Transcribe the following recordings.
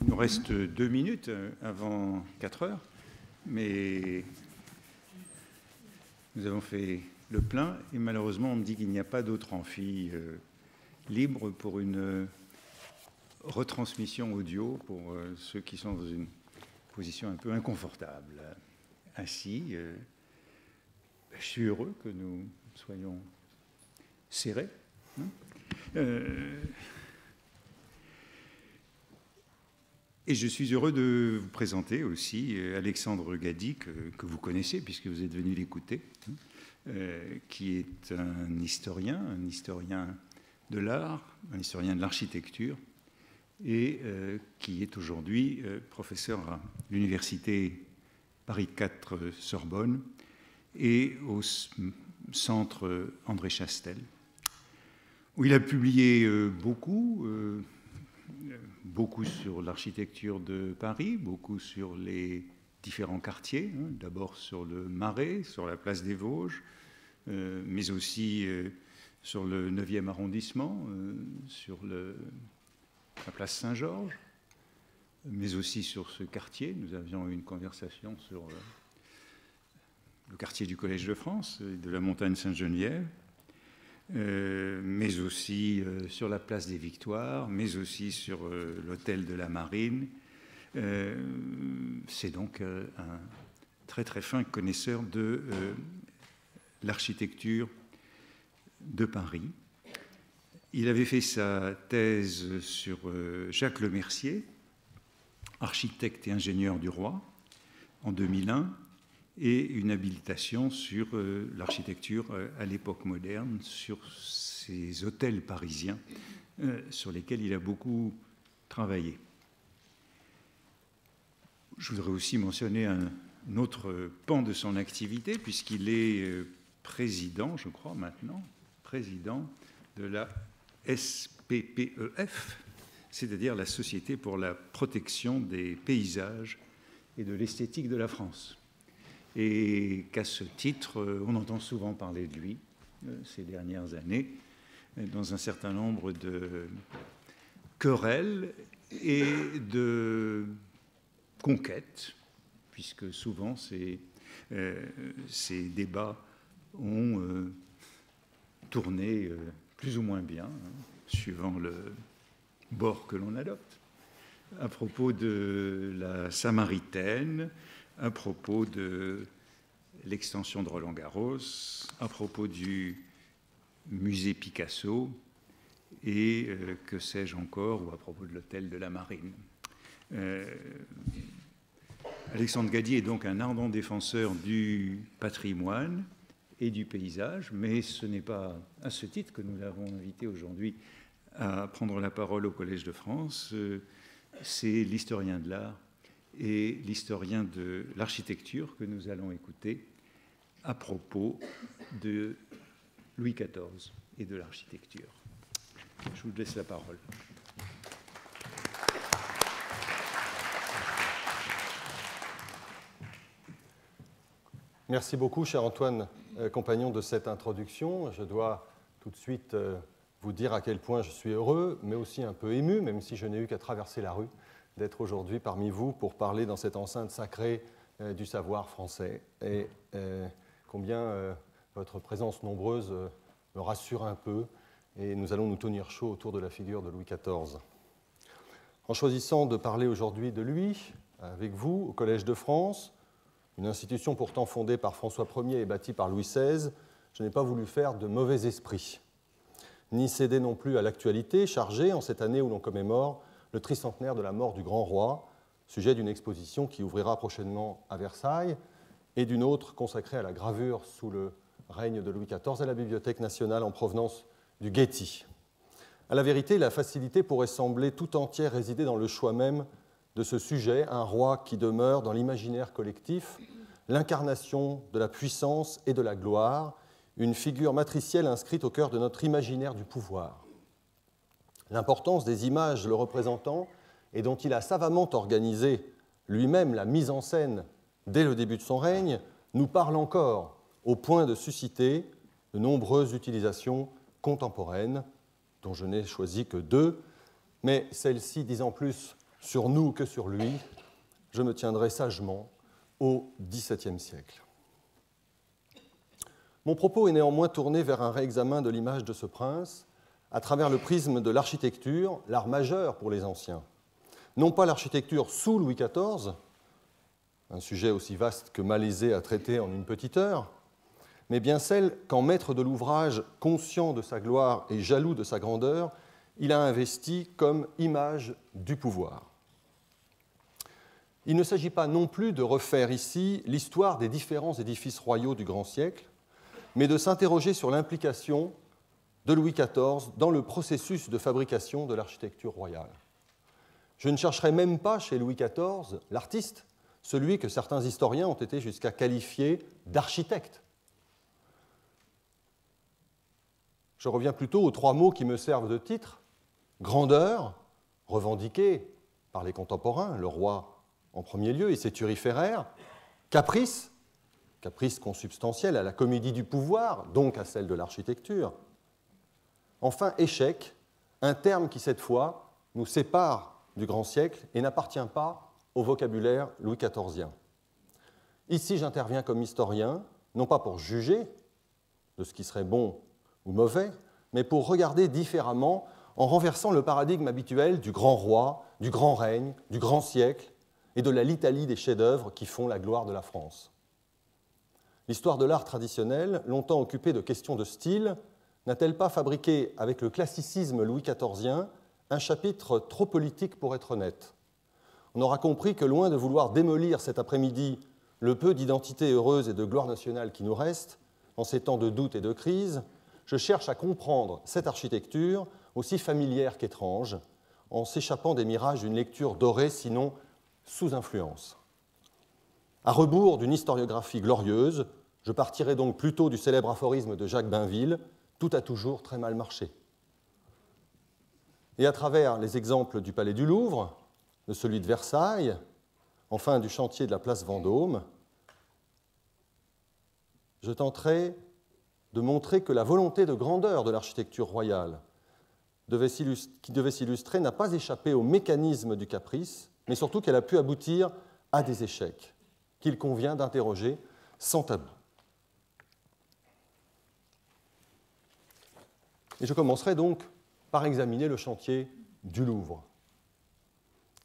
Il nous reste 2 minutes avant 4 heures, mais nous avons fait le plein et malheureusement on me dit qu'il n'y a pas d'autre amphi libre pour une retransmission audio pour ceux qui sont dans une position un peu inconfortable. Ainsi, je suis heureux que nous soyons serrés. Et je suis heureux de vous présenter aussi Alexandre Gady, que vous connaissez puisque vous êtes venu l'écouter, qui est un historien de l'art, un historien de l'architecture, et qui est aujourd'hui professeur à l'université Paris 4 Sorbonne et au centre André Chastel, où il a publié beaucoup sur l'architecture de Paris, beaucoup sur les différents quartiers, d'abord sur le Marais, sur la place des Vosges, mais aussi sur le 9e arrondissement, sur la place Saint-Georges, mais aussi sur ce quartier. Nous avions eu une conversation sur le quartier du Collège de France, de la montagne Sainte-Geneviève, mais aussi sur la place des Victoires, mais aussi sur l'hôtel de la Marine. C'est donc un très très fin connaisseur de l'architecture de Paris. Il avait fait sa thèse sur Jacques Lemercier, architecte et ingénieur du roi, en 2001, et une habilitation sur l'architecture à l'époque moderne, sur ces hôtels parisiens sur lesquels il a beaucoup travaillé. Je voudrais aussi mentionner un autre pan de son activité, puisqu'il est président, je crois maintenant, président de la SPPEF, c'est-à-dire la Société pour la protection des paysages et de l'esthétique de la France. Et qu'à ce titre, on entend souvent parler de lui ces dernières années, dans un certain nombre de querelles et de conquêtes, puisque souvent ces débats ont tourné plus ou moins bien, suivant le bord que l'on adopte, à propos de la Samaritaine, à propos de l'extension de Roland-Garros, à propos du musée Picasso et que sais-je encore, ou à propos de l'hôtel de la Marine. Alexandre Gady est donc un ardent défenseur du patrimoine et du paysage, mais ce n'est pas à ce titre que nous l'avons invité aujourd'hui à prendre la parole au Collège de France. C'est l'historien de l'art et l'historien de l'architecture que nous allons écouter à propos de Louis XIV et de l'architecture. Je vous laisse la parole. Merci beaucoup, cher Antoine, compagnon de cette introduction. Je dois tout de suite vous dire à quel point je suis heureux, mais aussi un peu ému, même si je n'ai eu qu'à traverser la rue, d'être aujourd'hui parmi vous pour parler dans cette enceinte sacrée du savoir français. Et combien votre présence nombreuse me rassure un peu, et nous allons nous tenir chaud autour de la figure de Louis XIV. En choisissant de parler aujourd'hui de lui, avec vous, au Collège de France, une institution pourtant fondée par François Ier et bâtie par Louis XVI, je n'ai pas voulu faire de mauvais esprit, ni céder non plus à l'actualité chargée en cette année où l'on commémore le tricentenaire de la mort du grand roi, sujet d'une exposition qui ouvrira prochainement à Versailles et d'une autre consacrée à la gravure sous le règne de Louis XIV à la Bibliothèque nationale en provenance du Getty. À la vérité, la facilité pourrait sembler tout entière résider dans le choix même de ce sujet, un roi qui demeure dans l'imaginaire collectif, l'incarnation de la puissance et de la gloire, une figure matricielle inscrite au cœur de notre imaginaire du pouvoir. L'importance des images le représentant et dont il a savamment organisé lui-même la mise en scène dès le début de son règne, nous parle encore au point de susciter de nombreuses utilisations contemporaines, dont je n'ai choisi que 2, mais celles-ci disant plus sur nous que sur lui, je me tiendrai sagement au XVIIe siècle. Mon propos est néanmoins tourné vers un réexamen de l'image de ce prince à travers le prisme de l'architecture, l'art majeur pour les anciens. Non pas l'architecture sous Louis XIV, un sujet aussi vaste que malaisé à traiter en une petite heure, mais bien celle qu'en maître de l'ouvrage, conscient de sa gloire et jaloux de sa grandeur, il a investie comme image du pouvoir. Il ne s'agit pas non plus de refaire ici l'histoire des différents édifices royaux du grand siècle, mais de s'interroger sur l'implication de Louis XIV dans le processus de fabrication de l'architecture royale. Je ne chercherai même pas chez Louis XIV l'artiste, celui que certains historiens ont été jusqu'à qualifier d'architecte. Je reviens plutôt aux trois mots qui me servent de titre: grandeur, revendiquée par les contemporains, le roi en premier lieu et ses turiféraires, caprice, caprice consubstantiel à la comédie du pouvoir, donc à celle de l'architecture. Enfin, échec, un terme qui, cette fois, nous sépare du grand siècle et n'appartient pas au vocabulaire louis XIVien. Ici, j'interviens comme historien, non pas pour juger de ce qui serait bon ou mauvais, mais pour regarder différemment en renversant le paradigme habituel du grand roi, du grand règne, du grand siècle et de la litanie des chefs-d'œuvre qui font la gloire de la France. L'histoire de l'art traditionnel, longtemps occupée de questions de style, n'a-t-elle pas fabriqué avec le classicisme louis XIVien un chapitre trop politique pour être honnête? On aura compris que loin de vouloir démolir cet après-midi le peu d'identité heureuse et de gloire nationale qui nous reste, en ces temps de doute et de crise, je cherche à comprendre cette architecture, aussi familière qu'étrange, en s'échappant des mirages d'une lecture dorée, sinon sous influence. À rebours d'une historiographie glorieuse, je partirai donc plutôt du célèbre aphorisme de Jacques Bainville, « Tout a toujours très mal marché ». Et à travers les exemples du Palais du Louvre, de celui de Versailles, enfin du chantier de la place Vendôme, je tenterai de montrer que la volonté de grandeur de l'architecture royale qui devait s'illustrer n'a pas échappé au mécanisme du caprice, mais surtout qu'elle a pu aboutir à des échecs qu'il convient d'interroger sans tabou. Et je commencerai donc par examiner le chantier du Louvre.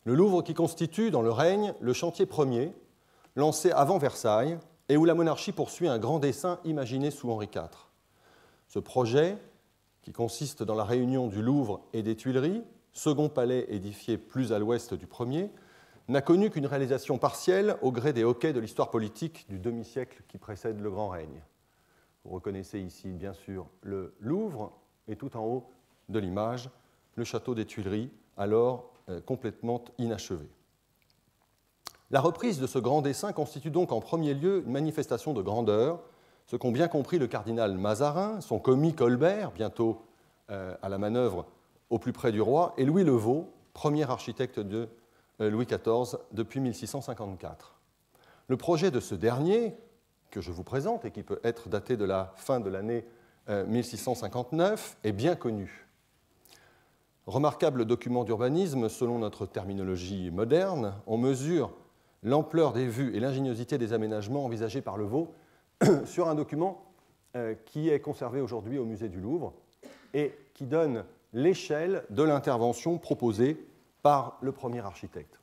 Le Louvre qui constitue, dans le règne, le chantier premier, lancé avant Versailles, et où la monarchie poursuit un grand dessein imaginé sous Henri IV. Ce projet, qui consiste dans la réunion du Louvre et des Tuileries, second palais édifié plus à l'ouest du premier, n'a connu qu'une réalisation partielle au gré des hoquets de l'histoire politique du demi-siècle qui précède le Grand Règne. Vous reconnaissez ici, bien sûr, le Louvre, et tout en haut de l'image, le château des Tuileries, alors complètement inachevé. La reprise de ce grand dessein constitue donc en premier lieu une manifestation de grandeur, ce qu'ont bien compris le cardinal Mazarin, son commis Colbert, bientôt à la manœuvre au plus près du roi, et Louis le Vau, premier architecte de Louis XIV depuis 1654. Le projet de ce dernier, que je vous présente et qui peut être daté de la fin de l'année 1659, est bien connu. Remarquable document d'urbanisme, selon notre terminologie moderne, on mesure l'ampleur des vues et l'ingéniosité des aménagements envisagés par le Vau sur un document qui est conservé aujourd'hui au musée du Louvre et qui donne l'échelle de l'intervention proposée par le premier architecte.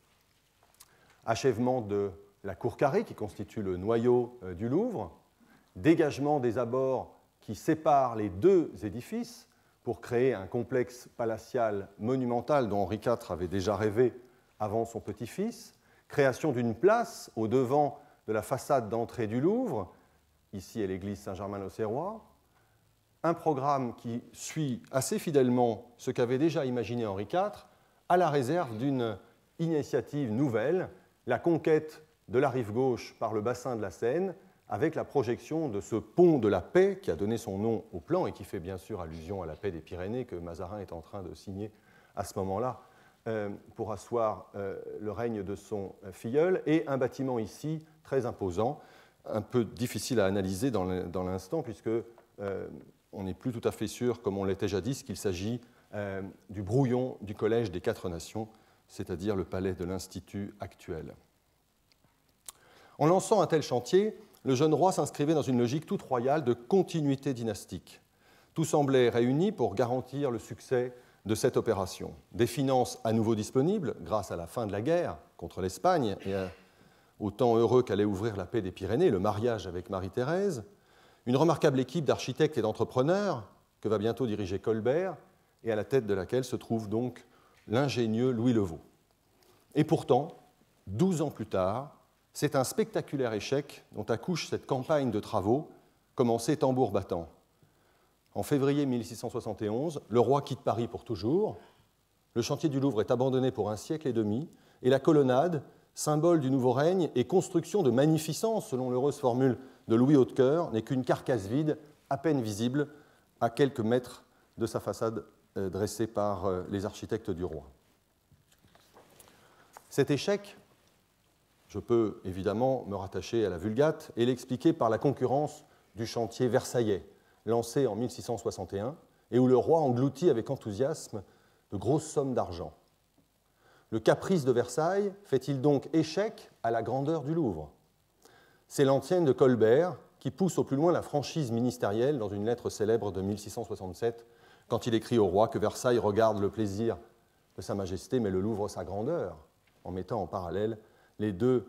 Achèvement de la cour carrée qui constitue le noyau du Louvre, dégagement des abords qui séparent les deux édifices pour créer un complexe palatial monumental dont Henri IV avait déjà rêvé avant son petit-fils, création d'une place au devant de la façade d'entrée du Louvre, ici est l'église Saint-Germain-l'Auxerrois, un programme qui suit assez fidèlement ce qu'avait déjà imaginé Henri IV, à la réserve d'une initiative nouvelle, la conquête de la rive gauche par le bassin de la Seine, avec la projection de ce pont de la paix qui a donné son nom au plan et qui fait bien sûr allusion à la paix des Pyrénées que Mazarin est en train de signer à ce moment-là pour asseoir le règne de son filleul, et un bâtiment ici très imposant, un peu difficile à analyser dans l'instant puisque on n'est plus tout à fait sûr, comme on l'était jadis, qu'il s'agit du brouillon du Collège des Quatre Nations, c'est-à-dire le palais de l'Institut actuel. En lançant un tel chantier, le jeune roi s'inscrivait dans une logique toute royale de continuité dynastique. Tout semblait réuni pour garantir le succès de cette opération. Des finances à nouveau disponibles, grâce à la fin de la guerre contre l'Espagne et au temps heureux qu'allait ouvrir la paix des Pyrénées, le mariage avec Marie-Thérèse, une remarquable équipe d'architectes et d'entrepreneurs que va bientôt diriger Colbert et à la tête de laquelle se trouve donc l'ingénieux Louis Le Vau. Et pourtant, 12 ans plus tard, c'est un spectaculaire échec dont accouche cette campagne de travaux, commencée tambour battant. En février 1671, le roi quitte Paris pour toujours, le chantier du Louvre est abandonné pour un siècle et demi, et la colonnade, symbole du nouveau règne et construction de magnificence, selon l'heureuse formule de Louis Hautecoeur, n'est qu'une carcasse vide, à peine visible, à quelques mètres de sa façade dressée par les architectes du roi. Cet échec, je peux évidemment me rattacher à la Vulgate et l'expliquer par la concurrence du chantier versaillais, lancé en 1661, et où le roi engloutit avec enthousiasme de grosses sommes d'argent. Le caprice de Versailles fait-il donc échec à la grandeur du Louvre? C'est l'antienne de Colbert qui pousse au plus loin la franchise ministérielle dans une lettre célèbre de 1667, quand il écrit au roi que Versailles regarde le plaisir de Sa Majesté, mais le Louvre sa grandeur, en mettant en parallèle les deux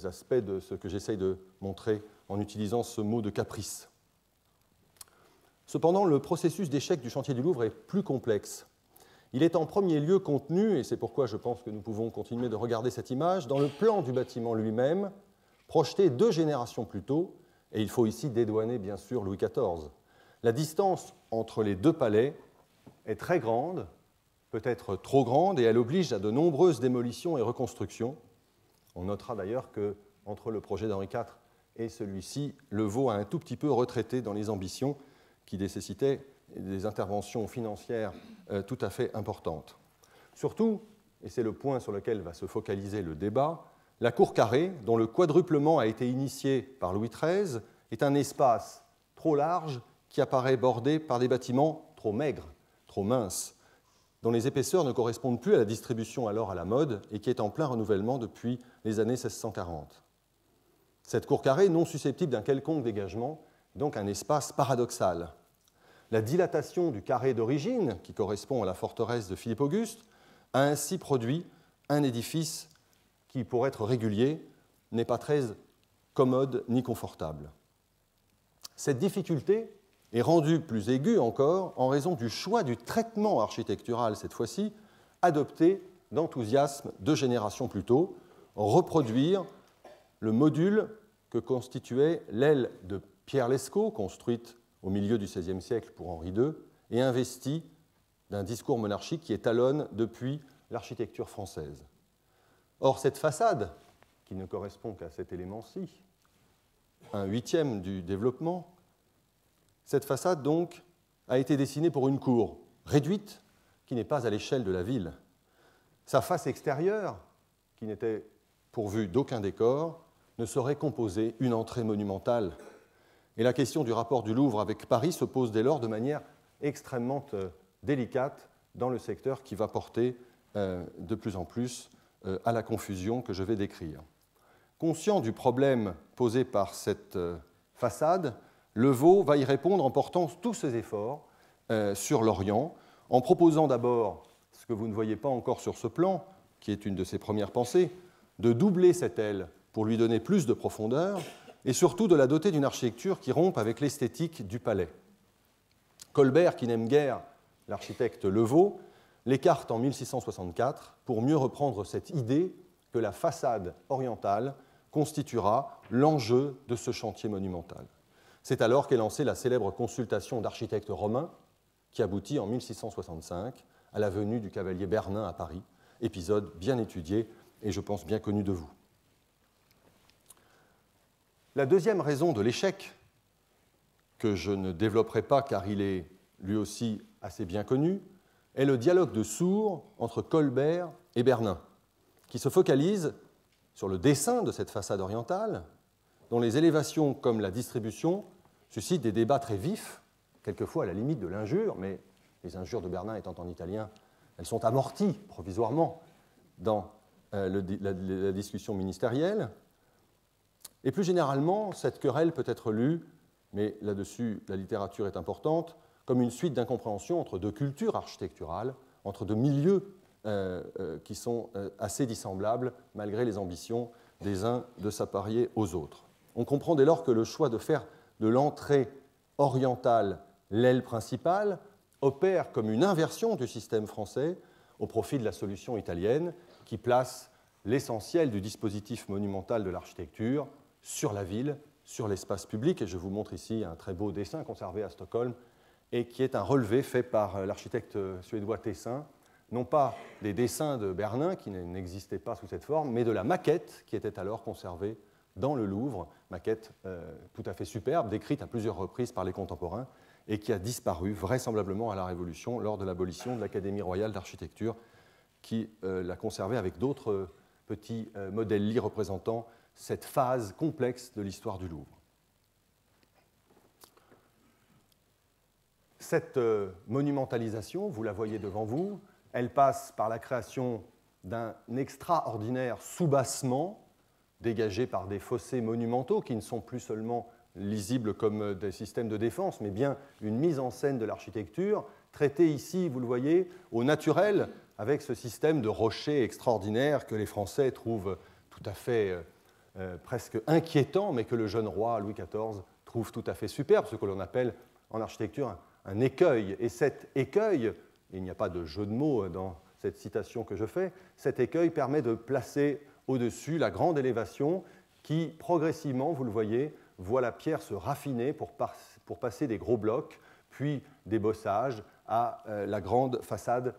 aspects de ce que j'essaye de montrer en utilisant ce mot de caprice. Cependant, le processus d'échec du chantier du Louvre est plus complexe. Il est en premier lieu contenu, et c'est pourquoi je pense que nous pouvons continuer de regarder cette image, dans le plan du bâtiment lui-même, projeté 2 générations plus tôt, et il faut ici dédouaner bien sûr Louis XIV. La distance entre les 2 palais est très grande, peut-être trop grande, et elle oblige à de nombreuses démolitions et reconstructions. On notera d'ailleurs qu'entre le projet d'Henri IV et celui-ci, Le Vau a un tout petit peu retraité dans les ambitions qui nécessitaient des interventions financières tout à fait importantes. Surtout, et c'est le point sur lequel va se focaliser le débat, la cour carrée, dont le quadruplement a été initié par Louis XIII, est un espace trop large qui apparaît bordé par des bâtiments trop maigres, trop minces, dont les épaisseurs ne correspondent plus à la distribution alors à la mode et qui est en plein renouvellement depuis les années 1640. Cette cour carrée, non susceptible d'un quelconque dégagement, est donc un espace paradoxal. La dilatation du carré d'origine, qui correspond à la forteresse de Philippe-Auguste, a ainsi produit un édifice qui, pour être régulier, n'est pas très commode ni confortable. Cette difficulté est rendue plus aiguë encore en raison du choix du traitement architectural, cette fois-ci, adopté d'enthousiasme 2 générations plus tôt, reproduire le module que constituait l'aile de Pierre Lescot, construite au milieu du XVIe siècle pour Henri II, et investie d'un discours monarchique qui étalonne depuis l'architecture française. Or, cette façade, qui ne correspond qu'à cet élément-ci, un 8e du développement, cette façade, donc, a été dessinée pour une cour réduite qui n'est pas à l'échelle de la ville. Sa face extérieure, qui n'était pourvue d'aucun décor, ne saurait composer une entrée monumentale. Et la question du rapport du Louvre avec Paris se pose dès lors de manière extrêmement délicate dans le secteur qui va porter de plus en plus à la confusion que je vais décrire. Conscient du problème posé par cette façade, Le Vau va y répondre en portant tous ses efforts sur l'Orient, en proposant d'abord, ce que vous ne voyez pas encore sur ce plan, qui est une de ses premières pensées, de doubler cette aile pour lui donner plus de profondeur, et surtout de la doter d'une architecture qui rompe avec l'esthétique du palais. Colbert, qui n'aime guère l'architecte Le Vau, l'écarte en 1664 pour mieux reprendre cette idée que la façade orientale constituera l'enjeu de ce chantier monumental. C'est alors qu'est lancée la célèbre consultation d'architectes romains qui aboutit en 1665 à la venue du cavalier Bernin à Paris, épisode bien étudié et je pense bien connu de vous. La deuxième raison de l'échec, que je ne développerai pas car il est lui aussi assez bien connu, est le dialogue de sourds entre Colbert et Bernin, qui se focalise sur le dessin de cette façade orientale, dont les élévations comme la distribution suscitent des débats très vifs, quelquefois à la limite de l'injure, mais les injures de Bernin étant en italien, elles sont amorties provisoirement dans la discussion ministérielle. Et plus généralement, cette querelle peut être lue, mais là-dessus la littérature est importante, comme une suite d'incompréhensions entre deux cultures architecturales, entre deux milieux qui sont assez dissemblables malgré les ambitions des uns de s'apparier aux autres. On comprend dès lors que le choix de faire de l'entrée orientale l'aile principale opère comme une inversion du système français au profit de la solution italienne qui place l'essentiel du dispositif monumental de l'architecture sur la ville, sur l'espace public. Et je vous montre ici un très beau dessin conservé à Stockholm et qui est un relevé fait par l'architecte suédois Tessin, non pas des dessins de Bernin qui n'existaient pas sous cette forme, mais de la maquette qui était alors conservée dans le Louvre, maquette tout à fait superbe, décrite à plusieurs reprises par les contemporains et qui a disparu vraisemblablement à la Révolution lors de l'abolition de l'Académie royale d'architecture qui l'a conservée avec d'autres petits modèles-lits représentant cette phase complexe de l'histoire du Louvre. Cette monumentalisation, vous la voyez devant vous, elle passe par la création d'un extraordinaire soubassement dégagé par des fossés monumentaux qui ne sont plus seulement lisibles comme des systèmes de défense, mais bien une mise en scène de l'architecture, traitée ici, vous le voyez, au naturel, avec ce système de rochers extraordinaires que les Français trouvent tout à fait presque inquiétant, mais que le jeune roi Louis XIV trouve tout à fait superbe, ce que l'on appelle en architecture un écueil. Et cet écueil, il n'y a pas de jeu de mots dans cette citation que je fais, cet écueil permet de placer au-dessus la grande élévation qui, progressivement, vous le voyez, voit la pierre se raffiner pour passer des gros blocs, puis des bossages à la grande façade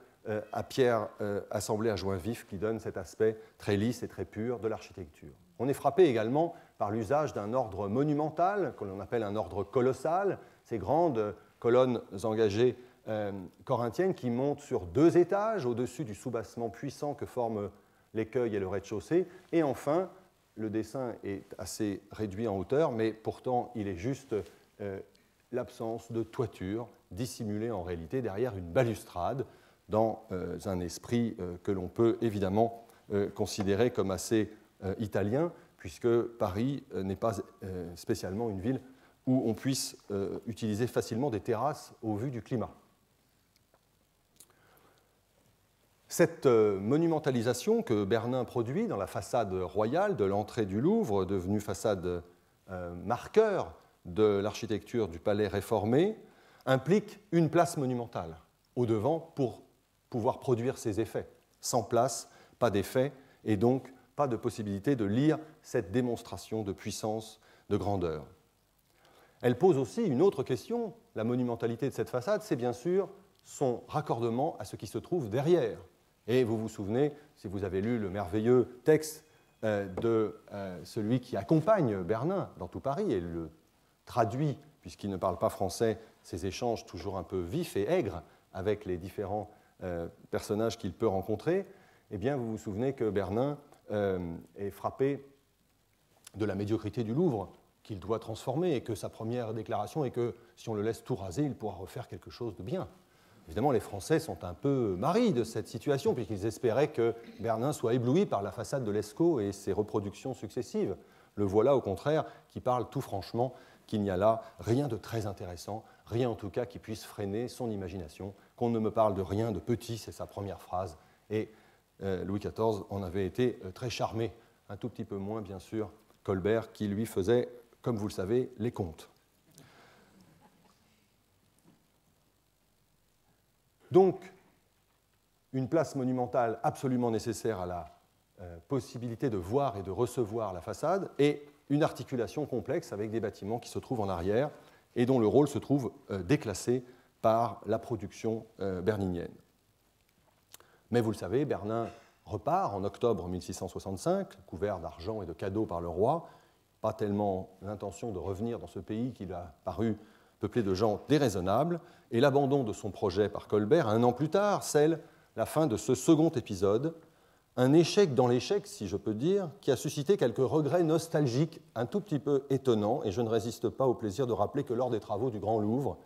à pierre assemblée à joint vif qui donne cet aspect très lisse et très pur de l'architecture. On est frappé également par l'usage d'un ordre monumental, que l'on appelle un ordre colossal, ces grandes colonnes engagées corinthiennes qui montent sur 2 étages au-dessus du soubassement puissant que forment l'écueil et le rez-de-chaussée. Et enfin, le dessin est assez réduit en hauteur, mais pourtant il est juste l'absence de toiture dissimulée en réalité derrière une balustrade dans un esprit que l'on peut évidemment considérer comme assez italien, puisque Paris n'est pas spécialement une ville où on puisse utiliser facilement des terrasses au vu du climat. Cette monumentalisation que Bernin produit dans la façade royale de l'entrée du Louvre, devenue façade marqueur de l'architecture du palais réformé, implique une place monumentale au devant pour pouvoir produire ses effets. Sans place, pas d'effet, et donc pas de possibilité de lire cette démonstration de puissance, de grandeur. Elle pose aussi une autre question. La monumentalité de cette façade, c'est bien sûr son raccordement à ce qui se trouve derrière. Et vous vous souvenez, si vous avez lu le merveilleux texte de celui qui accompagne Bernin dans tout Paris et le traduit, puisqu'il ne parle pas français, ces échanges toujours un peu vifs et aigres avec les différents personnages qu'il peut rencontrer, eh bien vous vous souvenez que Bernin est frappé de la médiocrité du Louvre qu'il doit transformer et que sa première déclaration est que si on le laisse tout raser, il pourra refaire quelque chose de bien. Évidemment, les Français sont un peu maris de cette situation puisqu'ils espéraient que Bernin soit ébloui par la façade de Lescaut et ses reproductions successives. Le voilà, au contraire, qui parle tout franchement qu'il n'y a là rien de très intéressant, rien en tout cas qui puisse freiner son imagination, qu'on ne me parle de rien de petit, c'est sa première phrase. Et Louis XIV en avait été très charmé, un tout petit peu moins, bien sûr, Colbert, qui lui faisait, comme vous le savez, les comptes. Donc, une place monumentale absolument nécessaire à la possibilité de voir et de recevoir la façade, et une articulation complexe avec des bâtiments qui se trouvent en arrière et dont le rôle se trouve déclassé par la production berninienne. Mais vous le savez, Bernin repart en octobre 1665, couvert d'argent et de cadeaux par le roi, pas tellement l'intention de revenir dans ce pays qu'il a paru peuplé de gens déraisonnables, et l'abandon de son projet par Colbert, 1 an plus tard, scelle la fin de ce second épisode, un échec dans l'échec, si je peux dire, qui a suscité quelques regrets nostalgiques un tout petit peu étonnants, et je ne résiste pas au plaisir de rappeler que lors des travaux du Grand Louvre,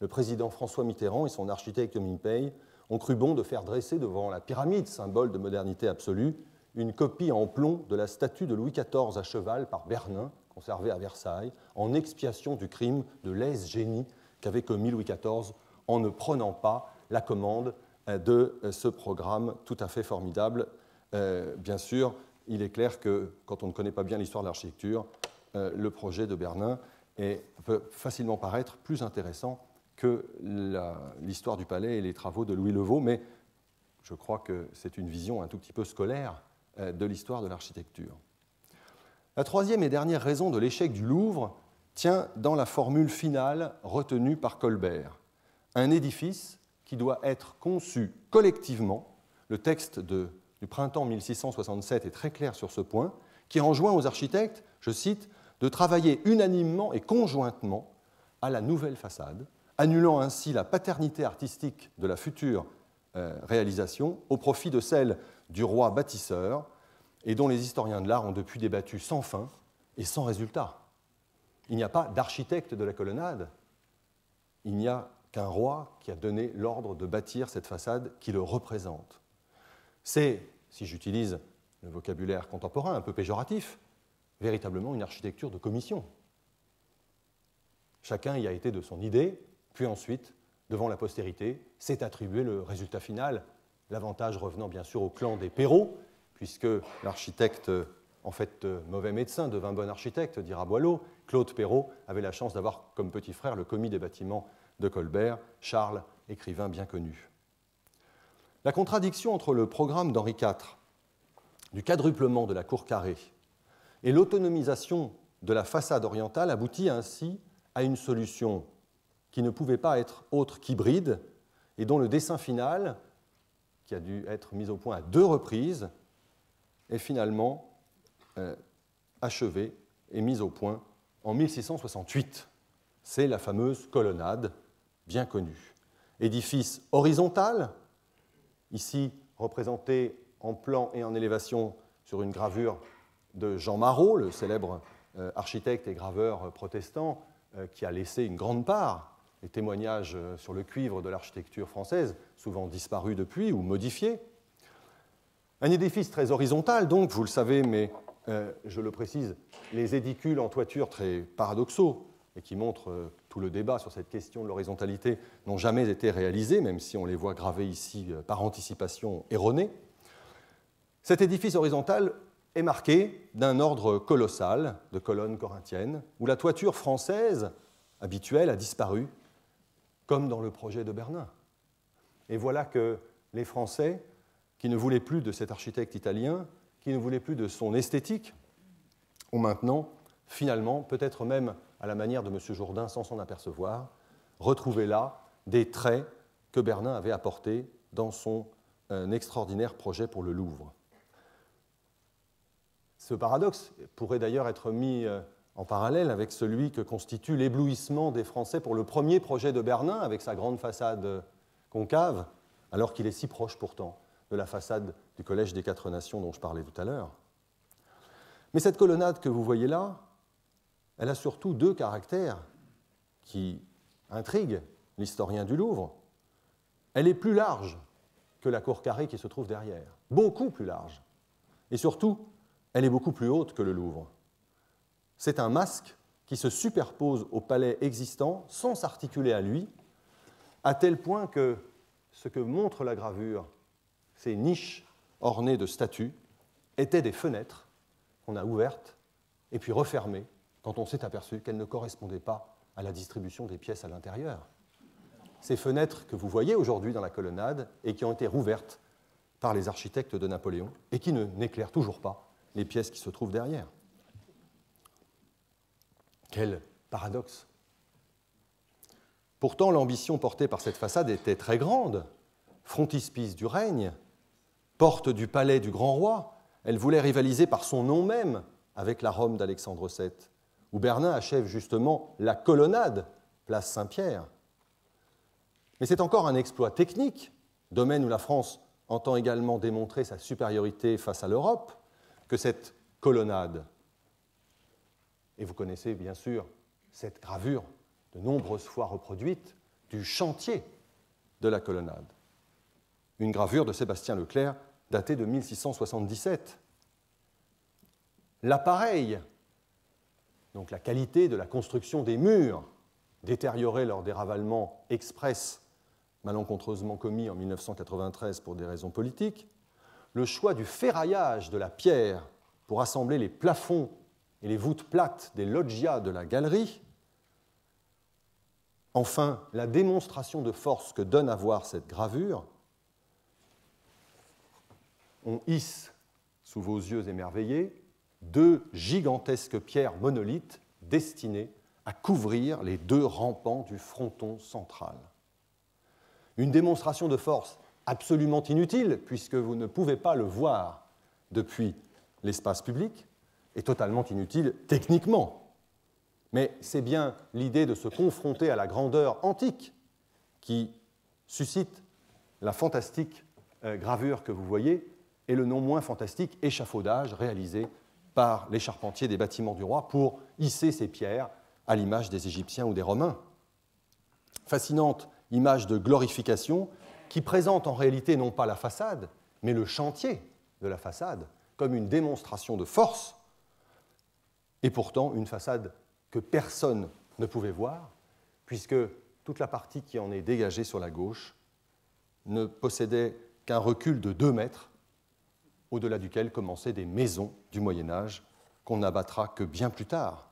le président François Mitterrand et son architecte Mingpei ont cru bon de faire dresser devant la pyramide, symbole de modernité absolue, une copie en plomb de la statue de Louis XIV à cheval par Bernin, conservée à Versailles, en expiation du crime de lèse-génie qu'avait commis Louis XIV en ne prenant pas la commande de ce programme tout à fait formidable. Bien sûr, il est clair que quand on ne connaît pas bien l'histoire de l'architecture, le projet de Bernin peut facilement paraître plus intéressant que l'histoire du palais et les travaux de Louis Levaux, mais je crois que c'est une vision un tout petit peu scolaire de l'histoire de l'architecture. La troisième et dernière raison de l'échec du Louvre tient dans la formule finale retenue par Colbert. Un édifice qui doit être conçu collectivement, le texte du printemps 1667 est très clair sur ce point, qui enjoint aux architectes, je cite, de travailler unanimement et conjointement à la nouvelle façade, annulant ainsi la paternité artistique de la future réalisation au profit de celle du roi bâtisseur, et dont les historiens de l'art ont depuis débattu sans fin et sans résultat. Il n'y a pas d'architecte de la colonnade, il n'y a qu'un roi qui a donné l'ordre de bâtir cette façade qui le représente. C'est, si j'utilise le vocabulaire contemporain un peu péjoratif, véritablement une architecture de commission. Chacun y a été de son idée, puis ensuite, devant la postérité, s'est attribué le résultat final, l'avantage revenant bien sûr au clan des Perrault, puisque l'architecte, en fait mauvais médecin, devint bon architecte, dira Boileau. Claude Perrault avait la chance d'avoir comme petit frère le commis des bâtiments de Colbert, Charles, écrivain bien connu. La contradiction entre le programme d'Henri IV, du quadruplement de la cour carrée, et l'autonomisation de la façade orientale aboutit ainsi à une solution qui ne pouvait pas être autre qu'hybride et dont le dessin final, qui a dû être mis au point à 2 reprises, est finalement achevé et mis au point en 1668. C'est la fameuse colonnade, bien connue. Édifice horizontal, ici représenté en plan et en élévation sur une gravure de Jean Marot, le célèbre architecte et graveur protestant qui a laissé une grande part, les témoignages sur le cuivre de l'architecture française, souvent disparus depuis ou modifiés. Un édifice très horizontal, donc, vous le savez, mais je le précise, les édicules en toiture très paradoxaux et qui montrent tout le débat sur cette question de l'horizontalité n'ont jamais été réalisés, même si on les voit gravés ici par anticipation erronée. Cet édifice horizontal est marqué d'un ordre colossal de colonnes corinthiennes, où la toiture française habituelle a disparu, comme dans le projet de Bernin. Et voilà que les Français, qui ne voulaient plus de cet architecte italien, qui ne voulaient plus de son esthétique, ont maintenant, finalement, peut-être même à la manière de M. Jourdain sans s'en apercevoir, retrouvé là des traits que Bernin avait apportés dans son extraordinaire projet pour le Louvre. Ce paradoxe pourrait d'ailleurs être mis en parallèle avec celui que constitue l'éblouissement des Français pour le premier projet de Bernin, avec sa grande façade concave, alors qu'il est si proche pourtant de la façade du Collège des Quatre Nations dont je parlais tout à l'heure. Mais cette colonnade que vous voyez là, elle a surtout 2 caractères qui intriguent l'historien du Louvre. Elle est plus large que la cour carrée qui se trouve derrière, beaucoup plus large. Et surtout, elle est beaucoup plus haute que le Louvre. C'est un masque qui se superpose au palais existant sans s'articuler à lui, à tel point que ce que montre la gravure, ces niches ornées de statues, étaient des fenêtres qu'on a ouvertes et puis refermées quand on s'est aperçu qu'elles ne correspondaient pas à la distribution des pièces à l'intérieur. Ces fenêtres que vous voyez aujourd'hui dans la colonnade et qui ont été rouvertes par les architectes de Napoléon et qui n'éclairent toujours pas les pièces qui se trouvent derrière. Quel paradoxe! Pourtant, l'ambition portée par cette façade était très grande. Frontispice du règne, porte du palais du grand roi, elle voulait rivaliser par son nom même avec la Rome d'Alexandre VII, où Bernin achève justement la colonnade, place Saint-Pierre. Mais c'est encore un exploit technique, domaine où la France entend également démontrer sa supériorité face à l'Europe, que cette colonnade, et vous connaissez bien sûr cette gravure de nombreuses fois reproduite du chantier de la colonnade. une gravure de Sébastien Leclerc datée de 1677. L'appareil, donc la qualité de la construction des murs, détériorée lors des ravalements express malencontreusement commis en 1993 pour des raisons politiques, le choix du ferraillage de la pierre pour assembler les plafonds et les voûtes plates des loggias de la galerie, enfin la démonstration de force que donne à voir cette gravure, on hisse sous vos yeux émerveillés 2 gigantesques pierres monolithes destinées à couvrir les 2 rampants du fronton central. Une démonstration de force absolument inutile, puisque vous ne pouvez pas le voir depuis l'espace public, et totalement inutile techniquement. Mais c'est bien l'idée de se confronter à la grandeur antique qui suscite la fantastique gravure que vous voyez et le non moins fantastique échafaudage réalisé par les charpentiers des bâtiments du roi pour hisser ces pierres à l'image des Égyptiens ou des Romains. Fascinante image de glorification qui présente en réalité non pas la façade, mais le chantier de la façade comme une démonstration de force, et pourtant une façade que personne ne pouvait voir, puisque toute la partie qui en est dégagée sur la gauche ne possédait qu'un recul de 2 mètres, au-delà duquel commençaient des maisons du Moyen-Âge qu'on n'abattra que bien plus tard.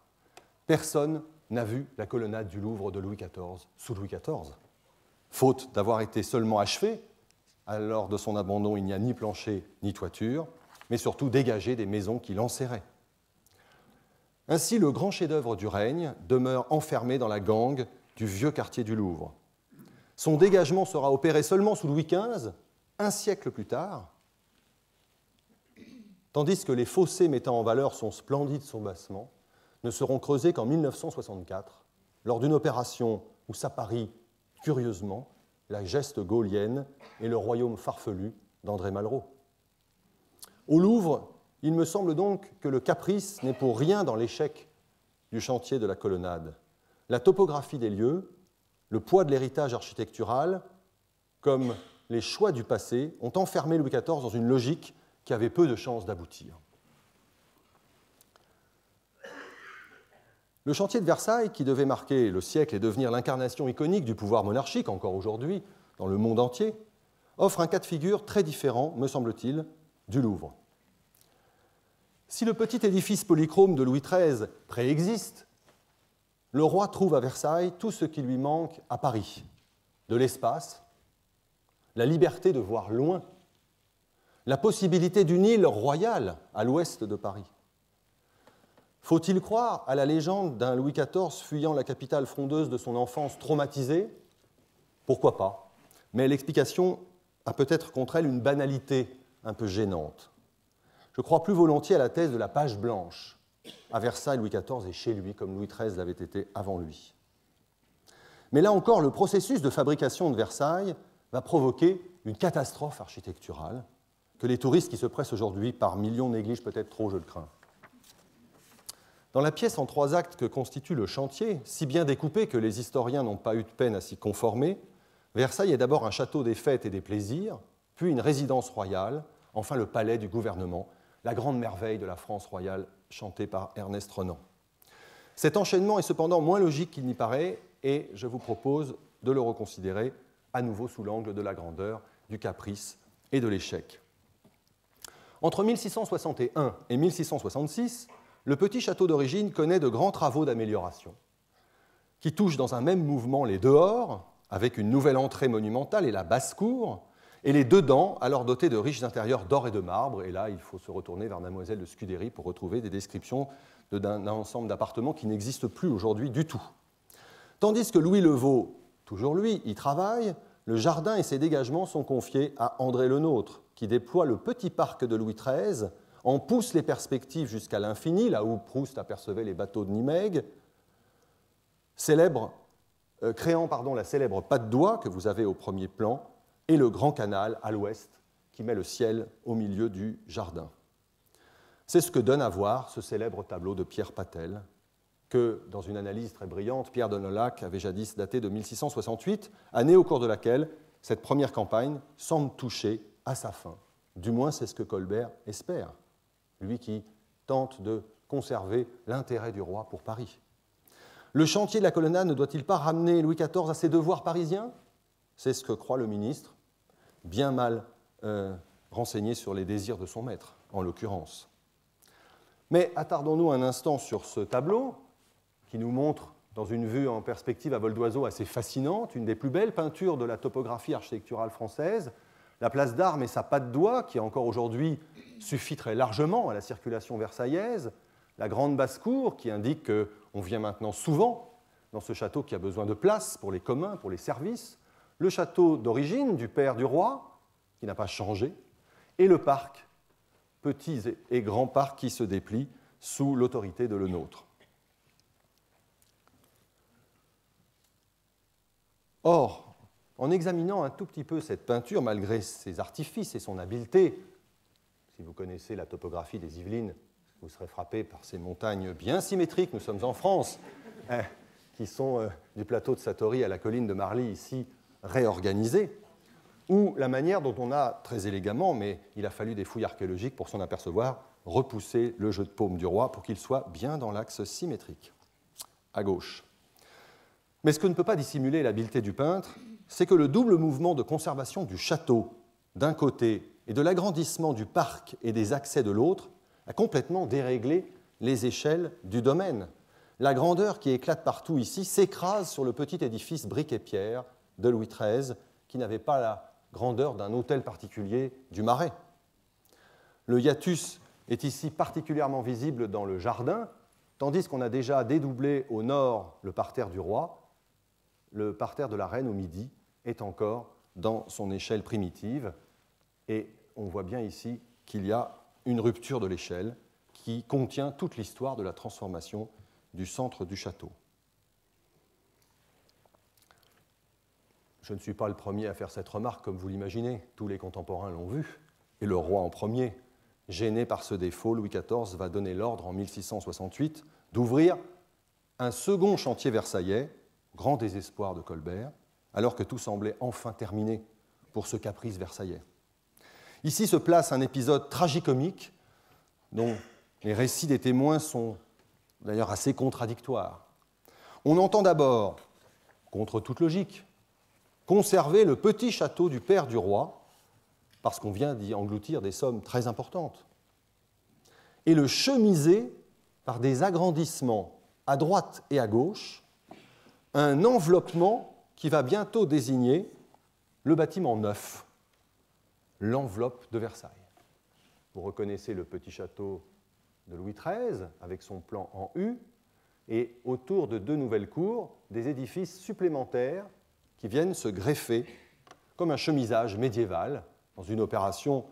Personne n'a vu la colonnade du Louvre de Louis XIV sous Louis XIV. Faute d'avoir été seulement achevée, lors de son abandon, il n'y a ni plancher ni toiture, mais surtout dégagé des maisons qui l'enserraient. Ainsi, le grand chef-d'œuvre du règne demeure enfermé dans la gangue du vieux quartier du Louvre. Son dégagement sera opéré seulement sous Louis XV, un siècle plus tard, tandis que les fossés mettant en valeur son splendide soubassement ne seront creusés qu'en 1964, lors d'une opération où s'apparit curieusement la geste gaulienne et le royaume farfelu d'André Malraux. Au Louvre, il me semble donc que le caprice n'est pour rien dans l'échec du chantier de la colonnade. La topographie des lieux, le poids de l'héritage architectural, comme les choix du passé, ont enfermé Louis XIV dans une logique qui avait peu de chances d'aboutir. Le chantier de Versailles, qui devait marquer le siècle et devenir l'incarnation iconique du pouvoir monarchique, encore aujourd'hui, dans le monde entier, offre un cas de figure très différent, me semble-t-il, du Louvre. Si le petit édifice polychrome de Louis XIII préexiste, le roi trouve à Versailles tout ce qui lui manque à Paris, de l'espace, la liberté de voir loin, la possibilité d'une île royale à l'ouest de Paris. Faut-il croire à la légende d'un Louis XIV fuyant la capitale frondeuse de son enfance traumatisée ? Pourquoi pas ? Mais l'explication a peut-être contre elle une banalité un peu gênante. Je crois plus volontiers à la thèse de la page blanche. À Versailles, Louis XIV est chez lui, comme Louis XIII l'avait été avant lui. Mais là encore, le processus de fabrication de Versailles va provoquer une catastrophe architecturale que les touristes qui se pressent aujourd'hui par millions négligent peut-être trop, je le crains. Dans la pièce en 3 actes que constitue le chantier, si bien découpé que les historiens n'ont pas eu de peine à s'y conformer, Versailles est d'abord un château des fêtes et des plaisirs, puis une résidence royale, enfin le palais du gouvernement, la grande merveille de la France royale chantée par Ernest Renan. Cet enchaînement est cependant moins logique qu'il n'y paraît, et je vous propose de le reconsidérer à nouveau sous l'angle de la grandeur, du caprice et de l'échec. Entre 1661 et 1666, le petit château d'origine connaît de grands travaux d'amélioration, qui touchent dans un même mouvement les dehors, avec une nouvelle entrée monumentale et la basse-cour, et les dedans, alors dotés de riches intérieurs d'or et de marbre. Et là, il faut se retourner vers Mademoiselle de Scudéry pour retrouver des descriptions d'un ensemble d'appartements qui n'existent plus aujourd'hui du tout. Tandis que Louis le Vau, toujours lui, y travaille, le jardin et ses dégagements sont confiés à André Le Nôtre, qui déploie le petit parc de Louis XIII, en pousse les perspectives jusqu'à l'infini, là où Proust apercevait les bateaux de Nimègue, créant la célèbre patte d'oie que vous avez au premier plan, et le grand canal à l'ouest qui met le ciel au milieu du jardin. C'est ce que donne à voir ce célèbre tableau de Pierre Patel, que, dans une analyse très brillante, Pierre de Nolhac avait jadis daté de 1668, année au cours de laquelle cette première campagne semble toucher à sa fin. Du moins, c'est ce que Colbert espère, lui qui tente de conserver l'intérêt du roi pour Paris. Le chantier de la colonnade ne doit-il pas ramener Louis XIV à ses devoirs parisiens? C'est ce que croit le ministre, bien mal renseigné sur les désirs de son maître, en l'occurrence. Mais attardons-nous un instant sur ce tableau qui nous montre, dans une vue en perspective à vol d'oiseau assez fascinante, une des plus belles peintures de la topographie architecturale française, la place d'Armes et sa patte d'oie, qui encore aujourd'hui suffit très largement à la circulation versaillaise, la grande basse-cour, qui indique qu'on vient maintenant souvent dans ce château qui a besoin de place pour les communs, pour les services, le château d'origine du père du roi, qui n'a pas changé, et le parc, petits et grands parcs qui se déplient sous l'autorité de Lenôtre. Or, en examinant un tout petit peu cette peinture, malgré ses artifices et son habileté, si vous connaissez la topographie des Yvelines, vous serez frappé par ces montagnes bien symétriques, nous sommes en France, qui sont du plateau de Satory à la colline de Marly, ici réorganisées, ou la manière dont on a, très élégamment, mais il a fallu des fouilles archéologiques pour s'en apercevoir, repoussé le jeu de paume du roi pour qu'il soit bien dans l'axe symétrique, à gauche. Mais ce que ne peut pas dissimuler l'habileté du peintre, c'est que le double mouvement de conservation du château, d'un côté, et de l'agrandissement du parc et des accès de l'autre, a complètement déréglé les échelles du domaine. La grandeur qui éclate partout ici s'écrase sur le petit édifice brique et pierre de Louis XIII, qui n'avait pas la grandeur d'un hôtel particulier du Marais. Le hiatus est ici particulièrement visible dans le jardin, tandis qu'on a déjà dédoublé au nord le parterre du roi. Le parterre de la reine au midi est encore dans son échelle primitive, et on voit bien ici qu'il y a une rupture de l'échelle qui contient toute l'histoire de la transformation du centre du château. Je ne suis pas le premier à faire cette remarque, comme vous l'imaginez. Tous les contemporains l'ont vu, et le roi en premier. Gêné par ce défaut, Louis XIV va donner l'ordre en 1668 d'ouvrir un second chantier versaillais, grand désespoir de Colbert, alors que tout semblait enfin terminé pour ce caprice versaillais. Ici se place un épisode tragicomique dont les récits des témoins sont d'ailleurs assez contradictoires. On entend d'abord, contre toute logique, conserver le petit château du père du roi, parce qu'on vient d'y engloutir des sommes très importantes, et le chemiser par des agrandissements à droite et à gauche, un enveloppement qui va bientôt désigner le bâtiment neuf, l'enveloppe de Versailles. Vous reconnaissez le petit château de Louis XIII avec son plan en U, et autour de deux nouvelles cours, des édifices supplémentaires qui viennent se greffer comme un chemisage médiéval dans une opération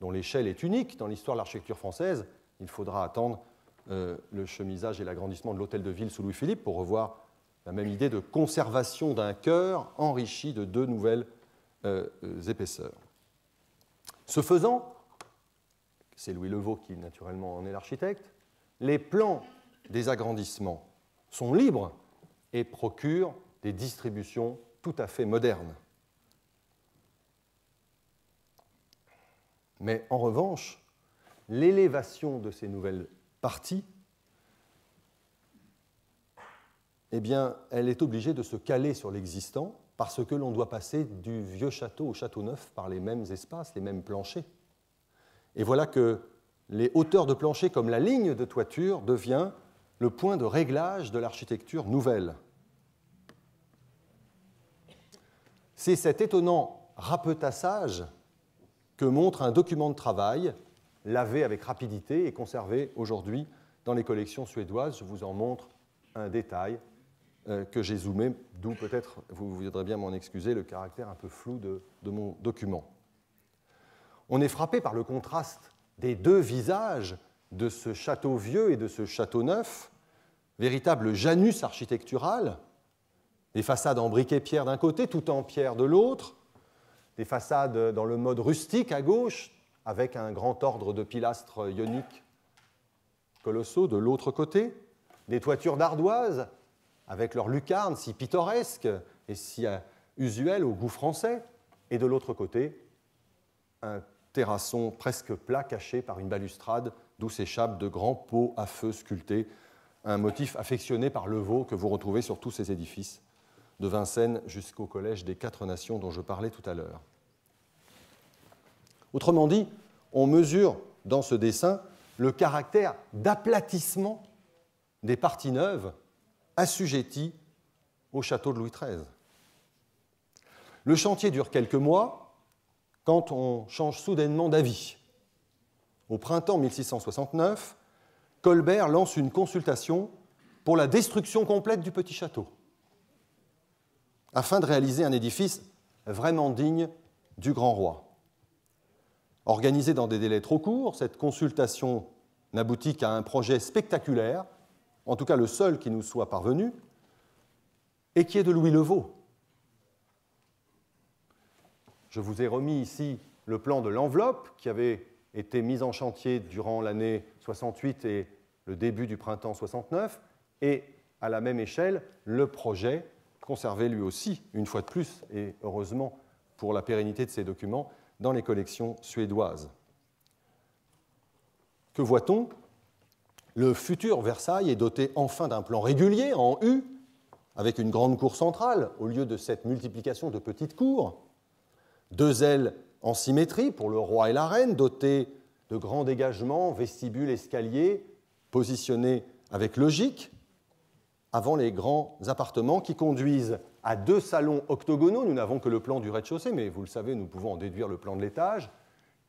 dont l'échelle est unique dans l'histoire de l'architecture française. Il faudra attendre le chemisage et l'agrandissement de l'hôtel de ville sous Louis-Philippe pour revoir la même idée de conservation d'un chœur enrichi de deux nouvelles épaisseurs. Ce faisant, c'est Louis Levaux qui naturellement en est l'architecte, les plans des agrandissements sont libres et procurent des distributions tout à fait modernes. Mais en revanche, l'élévation de ces nouvelles parties, eh bien, elle est obligée de se caler sur l'existant parce que l'on doit passer du vieux château au château neuf par les mêmes espaces, les mêmes planchers. Et voilà que les hauteurs de plancher comme la ligne de toiture devient le point de réglage de l'architecture nouvelle. C'est cet étonnant rapetassage que montre un document de travail lavé avec rapidité et conservé aujourd'hui dans les collections suédoises. Je vous en montre un détail que j'ai zoomé, d'où peut-être, vous voudrez bien m'en excuser, le caractère un peu flou de mon document. On est frappé par le contraste des deux visages de ce château vieux et de ce château neuf, véritable Janus architectural, des façades en briques et pierre d'un côté, tout en pierre de l'autre, des façades dans le mode rustique à gauche, avec un grand ordre de pilastres ioniques colossaux de l'autre côté, des toitures d'ardoise, avec leurs lucarnes si pittoresques et si usuelles au goût français, et de l'autre côté, un terrasson presque plat caché par une balustrade d'où s'échappent de grands pots à feu sculptés, un motif affectionné par Levau que vous retrouvez sur tous ces édifices, de Vincennes jusqu'au Collège des Quatre Nations dont je parlais tout à l'heure. Autrement dit, on mesure dans ce dessin le caractère d'aplatissement des parties neuves assujetties au château de Louis XIII. Le chantier dure quelques mois quand on change soudainement d'avis. Au printemps 1669, Colbert lance une consultation pour la destruction complète du petit château, afin de réaliser un édifice vraiment digne du grand roi. Organisée dans des délais trop courts, cette consultation n'aboutit qu'à un projet spectaculaire, en tout cas le seul qui nous soit parvenu, et qui est de Louis Levau. Je vous ai remis ici le plan de l'enveloppe qui avait été mise en chantier durant l'année 68 et le début du printemps 69, et à la même échelle, le projet, conservé lui aussi, une fois de plus, et heureusement pour la pérennité de ces documents, dans les collections suédoises. Que voit-on? Le futur Versailles est doté enfin d'un plan régulier en U, avec une grande cour centrale, au lieu de cette multiplication de petites cours, 2 ailes en symétrie pour le roi et la reine, dotés de grands dégagements, vestibules, escaliers, positionnés avec logique, avant les grands appartements qui conduisent à 2 salons octogonaux. Nous n'avons que le plan du rez-de-chaussée, mais vous le savez, nous pouvons en déduire le plan de l'étage,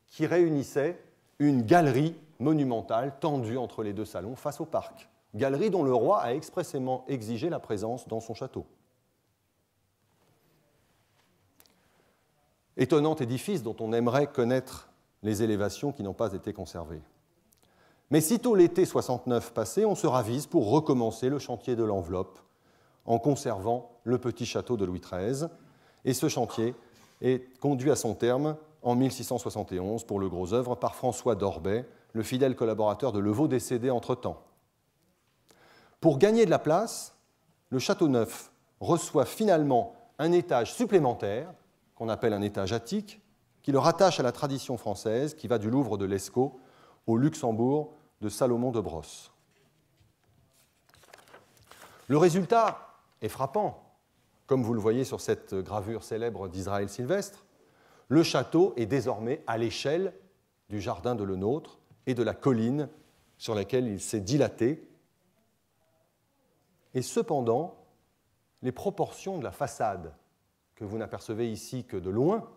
qui réunissait une galerie monumentale tendue entre les 2 salons face au parc. Galerie dont le roi a expressément exigé la présence dans son château. Étonnant édifice dont on aimerait connaître les élévations qui n'ont pas été conservées. Mais sitôt l'été 69 passé, on se ravise pour recommencer le chantier de l'enveloppe en conservant le petit château de Louis XIII. Et ce chantier est conduit à son terme en 1671 pour le gros œuvre par François d'Orbay, le fidèle collaborateur de Levau décédé entre-temps. Pour gagner de la place, le château neuf reçoit finalement un étage supplémentaire, qu'on appelle un étage attique, qui le rattache à la tradition française qui va du Louvre de Lescot au Luxembourg de Salomon de Brosse. Le résultat est frappant, comme vous le voyez sur cette gravure célèbre d'Israël Sylvestre. Le château est désormais à l'échelle du jardin de Lenôtre et de la colline sur laquelle il s'est dilaté. Et cependant, les proportions de la façade, que vous n'apercevez ici que de loin,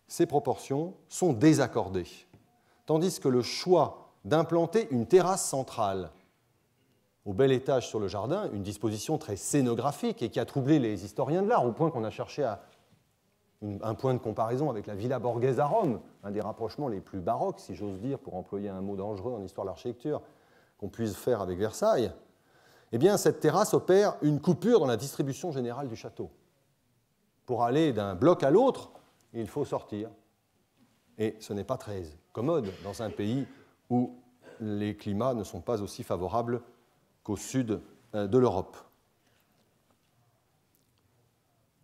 ces proportions sont désaccordées, tandis que le choix d'implanter une terrasse centrale au bel étage sur le jardin, une disposition très scénographique et qui a troublé les historiens de l'art, au point qu'on a cherché un point de comparaison avec la Villa Borghese à Rome, un des rapprochements les plus baroques, si j'ose dire, pour employer un mot dangereux en histoire de l'architecture, qu'on puisse faire avec Versailles. Eh bien, cette terrasse opère une coupure dans la distribution générale du château. Pour aller d'un bloc à l'autre, il faut sortir. Et ce n'est pas très commode dans un pays où les climats ne sont pas aussi favorables qu'au sud de l'Europe.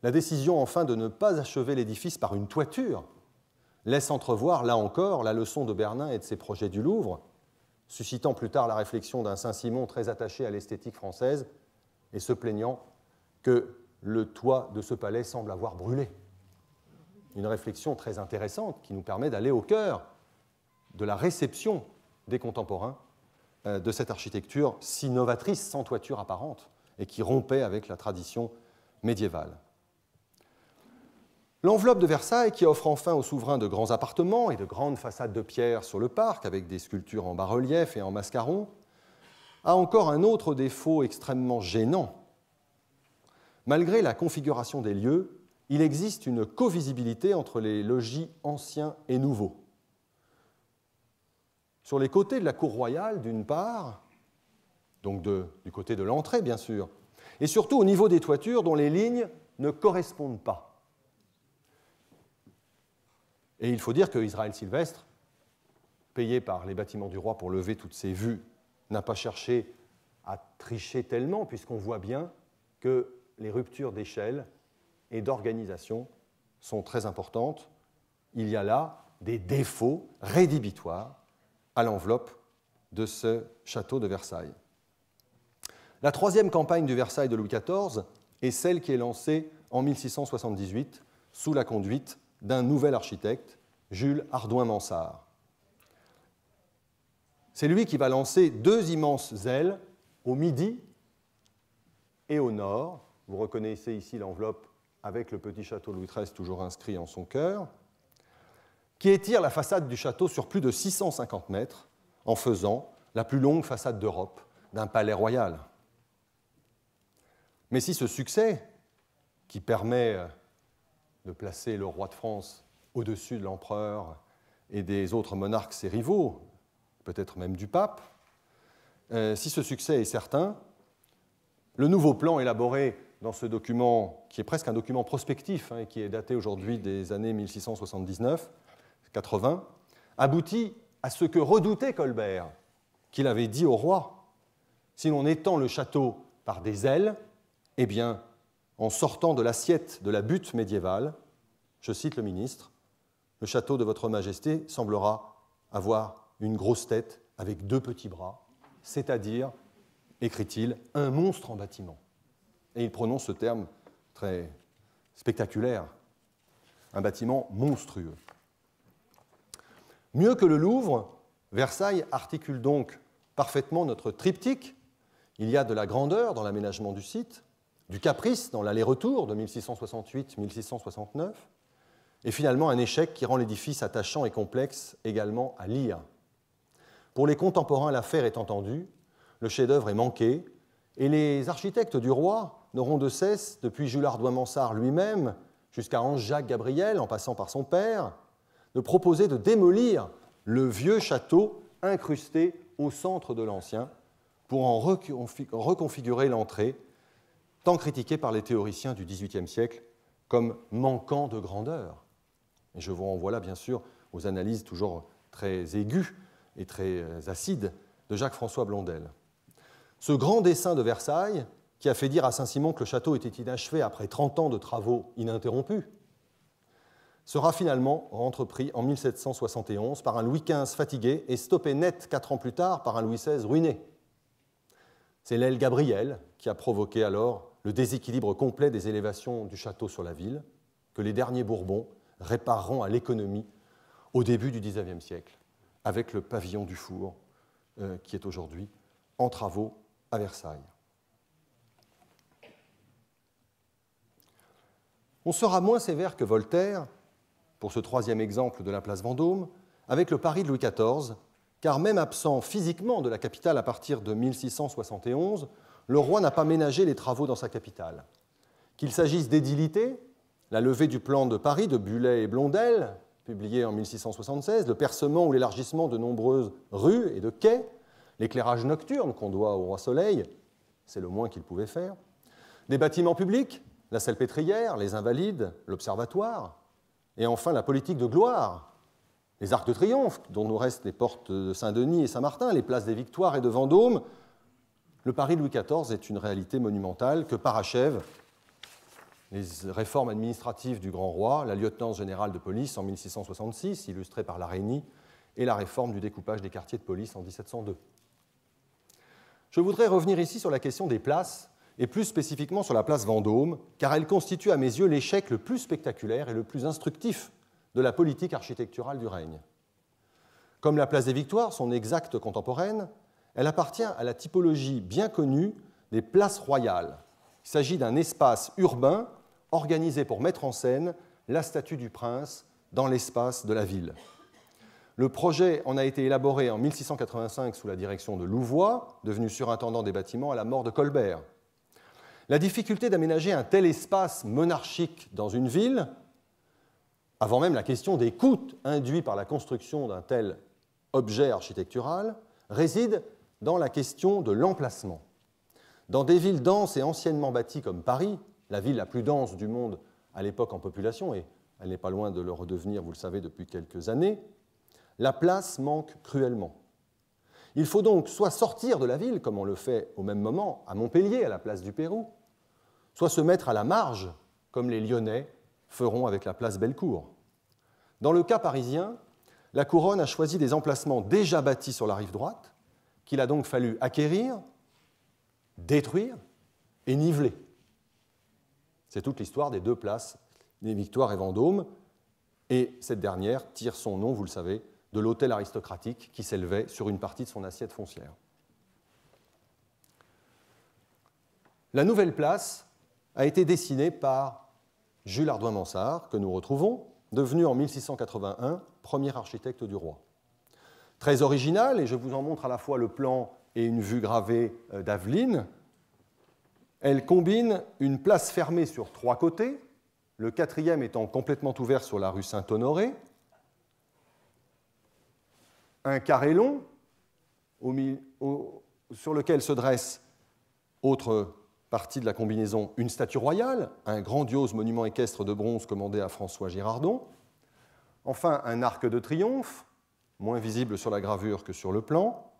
La décision, enfin, de ne pas achever l'édifice par une toiture laisse entrevoir, là encore, la leçon de Bernin et de ses projets du Louvre, suscitant plus tard la réflexion d'un Saint-Simon très attaché à l'esthétique française et se plaignant que le toit de ce palais semble avoir brûlé. Une réflexion très intéressante qui nous permet d'aller au cœur de la réception des contemporains de cette architecture si novatrice, sans toiture apparente, et qui rompait avec la tradition médiévale. L'enveloppe de Versailles, qui offre enfin aux souverains de grands appartements et de grandes façades de pierre sur le parc, avec des sculptures en bas-relief et en mascaron, a encore un autre défaut extrêmement gênant. Malgré la configuration des lieux, il existe une covisibilité entre les logis anciens et nouveaux. Sur les côtés de la cour royale, d'une part, donc du côté de l'entrée, bien sûr, et surtout au niveau des toitures dont les lignes ne correspondent pas. Et il faut dire que Israël Sylvestre, payé par les bâtiments du roi pour lever toutes ces vues, n'a pas cherché à tricher tellement, puisqu'on voit bien que les ruptures d'échelle et d'organisation sont très importantes. Il y a là des défauts rédhibitoires à l'enveloppe de ce château de Versailles. La troisième campagne du Versailles de Louis XIV est celle qui est lancée en 1678 sous la conduite d'un nouvel architecte, Jules Hardouin-Mansart. C'est lui qui va lancer deux immenses ailes au midi et au nord. Vous reconnaissez ici l'enveloppe avec le petit château Louis XIII toujours inscrit en son cœur, qui étire la façade du château sur plus de 650 mètres en faisant la plus longue façade d'Europe d'un palais royal. Mais si ce succès, qui permet de placer le roi de France au-dessus de l'empereur et des autres monarques ses rivaux, peut-être même du pape, si ce succès est certain, le nouveau plan élaboré dans ce document, qui est presque un document prospectif, et qui est daté aujourd'hui des années 1679-80, aboutit à ce que redoutait Colbert, qu'il avait dit au roi, si l'on étend le château par des ailes, eh bien, en sortant de l'assiette de la butte médiévale, je cite le ministre, le château de votre Majesté semblera avoir une grosse tête avec deux petits bras, c'est-à-dire, écrit-il, un monstre en bâtiment. Et il prononce ce terme très spectaculaire, un bâtiment monstrueux. Mieux que le Louvre, Versailles articule donc parfaitement notre triptyque. Il y a de la grandeur dans l'aménagement du site, du caprice dans l'aller-retour de 1668-1669, et finalement un échec qui rend l'édifice attachant et complexe également à lire. Pour les contemporains, l'affaire est entendue, le chef-d'œuvre est manqué, et les architectes du roi n'auront de cesse, depuis Jules Hardouin-Mansart lui-même, jusqu'à Ange-Jacques Gabriel, en passant par son père, de proposer de démolir le vieux château incrusté au centre de l'ancien pour en reconfigurer l'entrée, tant critiquée par les théoriciens du XVIIIe siècle comme manquant de grandeur. Et je vous renvoie là, bien sûr, aux analyses toujours très aiguës et très acides de Jacques-François Blondel. Ce grand dessin de Versailles, qui a fait dire à Saint-Simon que le château était inachevé après 30 ans de travaux ininterrompus, sera finalement entrepris en 1771 par un Louis XV fatigué et stoppé net 4 ans plus tard par un Louis XVI ruiné. C'est l'aile Gabriel qui a provoqué alors le déséquilibre complet des élévations du château sur la ville, que les derniers Bourbons répareront à l'économie au début du XIXe siècle, avec le pavillon du Four, qui est aujourd'hui en travaux à Versailles. On sera moins sévère que Voltaire, pour ce troisième exemple de la place Vendôme, avec le Paris de Louis XIV, car même absent physiquement de la capitale à partir de 1671, le roi n'a pas ménagé les travaux dans sa capitale. Qu'il s'agisse d'édilité, la levée du plan de Paris de Bullet et Blondel, publié en 1676, le percement ou l'élargissement de nombreuses rues et de quais, l'éclairage nocturne qu'on doit au roi Soleil, c'est le moins qu'il pouvait faire, des bâtiments publics, la Salpêtrière, les Invalides, l'Observatoire, et enfin la politique de gloire, les arcs de triomphe, dont nous restent les portes de Saint-Denis et Saint-Martin, les places des Victoires et de Vendôme. Le Paris de Louis XIV est une réalité monumentale que parachèvent les réformes administratives du grand roi, la lieutenance générale de police en 1666, illustrée par l'Araignée, et la réforme du découpage des quartiers de police en 1702. Je voudrais revenir ici sur la question des places, et plus spécifiquement sur la place Vendôme, car elle constitue à mes yeux l'échec le plus spectaculaire et le plus instructif de la politique architecturale du règne. Comme la place des Victoires, son exacte contemporaine, elle appartient à la typologie bien connue des places royales. Il s'agit d'un espace urbain organisé pour mettre en scène la statue du prince dans l'espace de la ville. Le projet en a été élaboré en 1685 sous la direction de Louvois, devenu surintendant des bâtiments à la mort de Colbert. La difficulté d'aménager un tel espace monarchique dans une ville, avant même la question des coûts induits par la construction d'un tel objet architectural, réside dans la question de l'emplacement. Dans des villes denses et anciennement bâties comme Paris, la ville la plus dense du monde à l'époque en population, et elle n'est pas loin de le redevenir, vous le savez, depuis quelques années, la place manque cruellement. Il faut donc soit sortir de la ville, comme on le fait au même moment à Montpellier, à la place du Pérou, soit se mettre à la marge, comme les Lyonnais feront avec la place Bellecour. Dans le cas parisien, la couronne a choisi des emplacements déjà bâtis sur la rive droite, qu'il a donc fallu acquérir, détruire et niveler. C'est toute l'histoire des deux places, des Victoires et Vendôme, et cette dernière tire son nom, vous le savez, de l'hôtel aristocratique qui s'élevait sur une partie de son assiette foncière. La nouvelle place a été dessinée par Jules Hardouin-Mansart, que nous retrouvons, devenu en 1681 premier architecte du roi. Très original, et je vous en montre à la fois le plan et une vue gravée d'Aveline. Elle combine une place fermée sur 3 côtés, le 4e étant complètement ouvert sur la rue Saint-Honoré, un carré long sur lequel se dresse, autre partie de la combinaison, une statue royale, un grandiose monument équestre de bronze commandé à François Girardon, enfin un arc de triomphe, moins visible sur la gravure que sur le plan,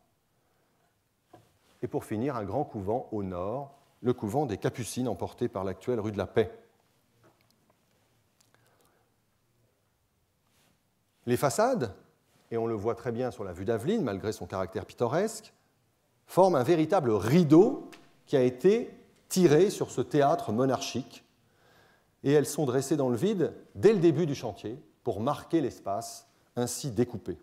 et pour finir un grand couvent au nord, le couvent des Capucines emporté par l'actuelle rue de la Paix. Les façades, et on le voit très bien sur la vue d'Aveline, malgré son caractère pittoresque, forment un véritable rideau qui a été tiré sur ce théâtre monarchique, et elles sont dressées dans le vide dès le début du chantier pour marquer l'espace ainsi découpé.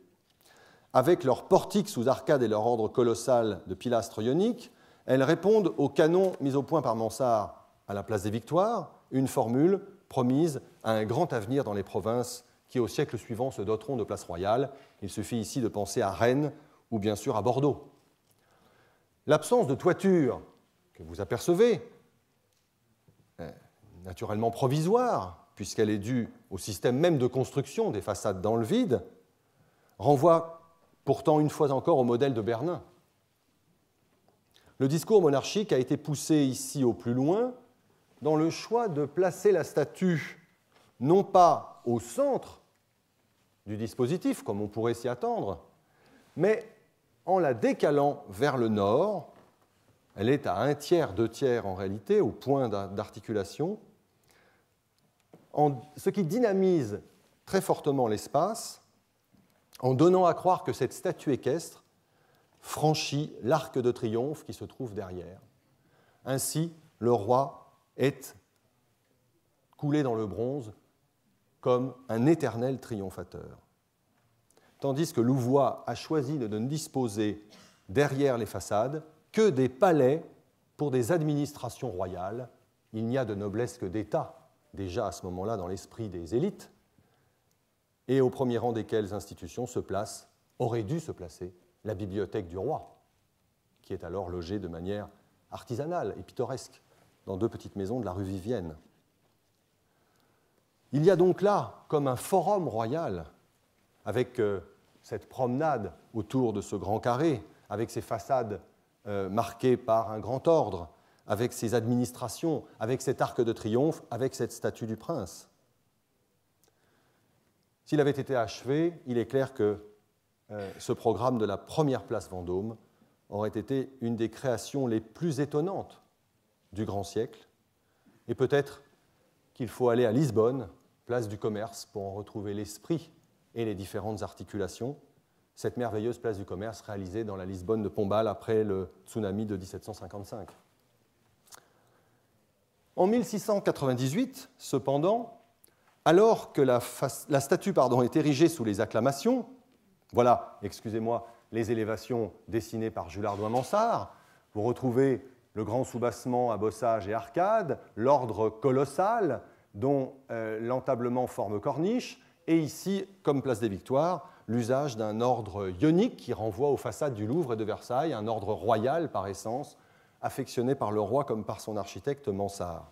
Avec leurs portiques sous arcades et leur ordre colossal de pilastres ioniques, elles répondent au canon mis au point par Mansart à la place des Victoires, une formule promise à un grand avenir dans les provinces qui, au siècle suivant, se doteront de places royales. Il suffit ici de penser à Rennes ou bien sûr à Bordeaux. L'absence de toiture que vous apercevez, naturellement provisoire, puisqu'elle est due au système même de construction des façades dans le vide, renvoie pourtant une fois encore au modèle de Bernin. Le discours monarchique a été poussé ici au plus loin dans le choix de placer la statue non pas au centre du dispositif, comme on pourrait s'y attendre, mais en la décalant vers le nord. Elle est à 1/3, 2/3 en réalité, au point d'articulation, ce qui dynamise très fortement l'espace en donnant à croire que cette statue équestre franchit l'arc de triomphe qui se trouve derrière. Ainsi, le roi est coulé dans le bronze comme un éternel triomphateur. Tandis que Louvois a choisi de ne disposer derrière les façades que des palais pour des administrations royales. Il n'y a de noblesse que d'État, déjà à ce moment-là dans l'esprit des élites, et au premier rang desquelles institutions aurait dû se placer la bibliothèque du roi, qui est alors logée de manière artisanale et pittoresque dans 2 petites maisons de la rue Vivienne. Il y a donc là comme un forum royal, avec cette promenade autour de ce grand carré, avec ses façades marquées par un grand ordre, avec ses administrations, avec cet arc de triomphe, avec cette statue du prince. S'il avait été achevé, il est clair que ce programme de la première place Vendôme aurait été une des créations les plus étonnantes du grand siècle, et peut-être qu'il faut aller à Lisbonne, place du commerce, pour en retrouver l'esprit et les différentes articulations, cette merveilleuse place du commerce réalisée dans la Lisbonne de Pombal après le tsunami de 1755. En 1698, cependant, alors que la statue est érigée sous les acclamations, voilà, excusez-moi, les élévations dessinées par Jules Hardouin-Mansart, vous retrouvez le grand soubassement à bossage et arcade, l'ordre colossal dont l'entablement forme corniche, et ici, comme place des Victoires, l'usage d'un ordre ionique qui renvoie aux façades du Louvre et de Versailles, un ordre royal par essence, affectionné par le roi comme par son architecte Mansart.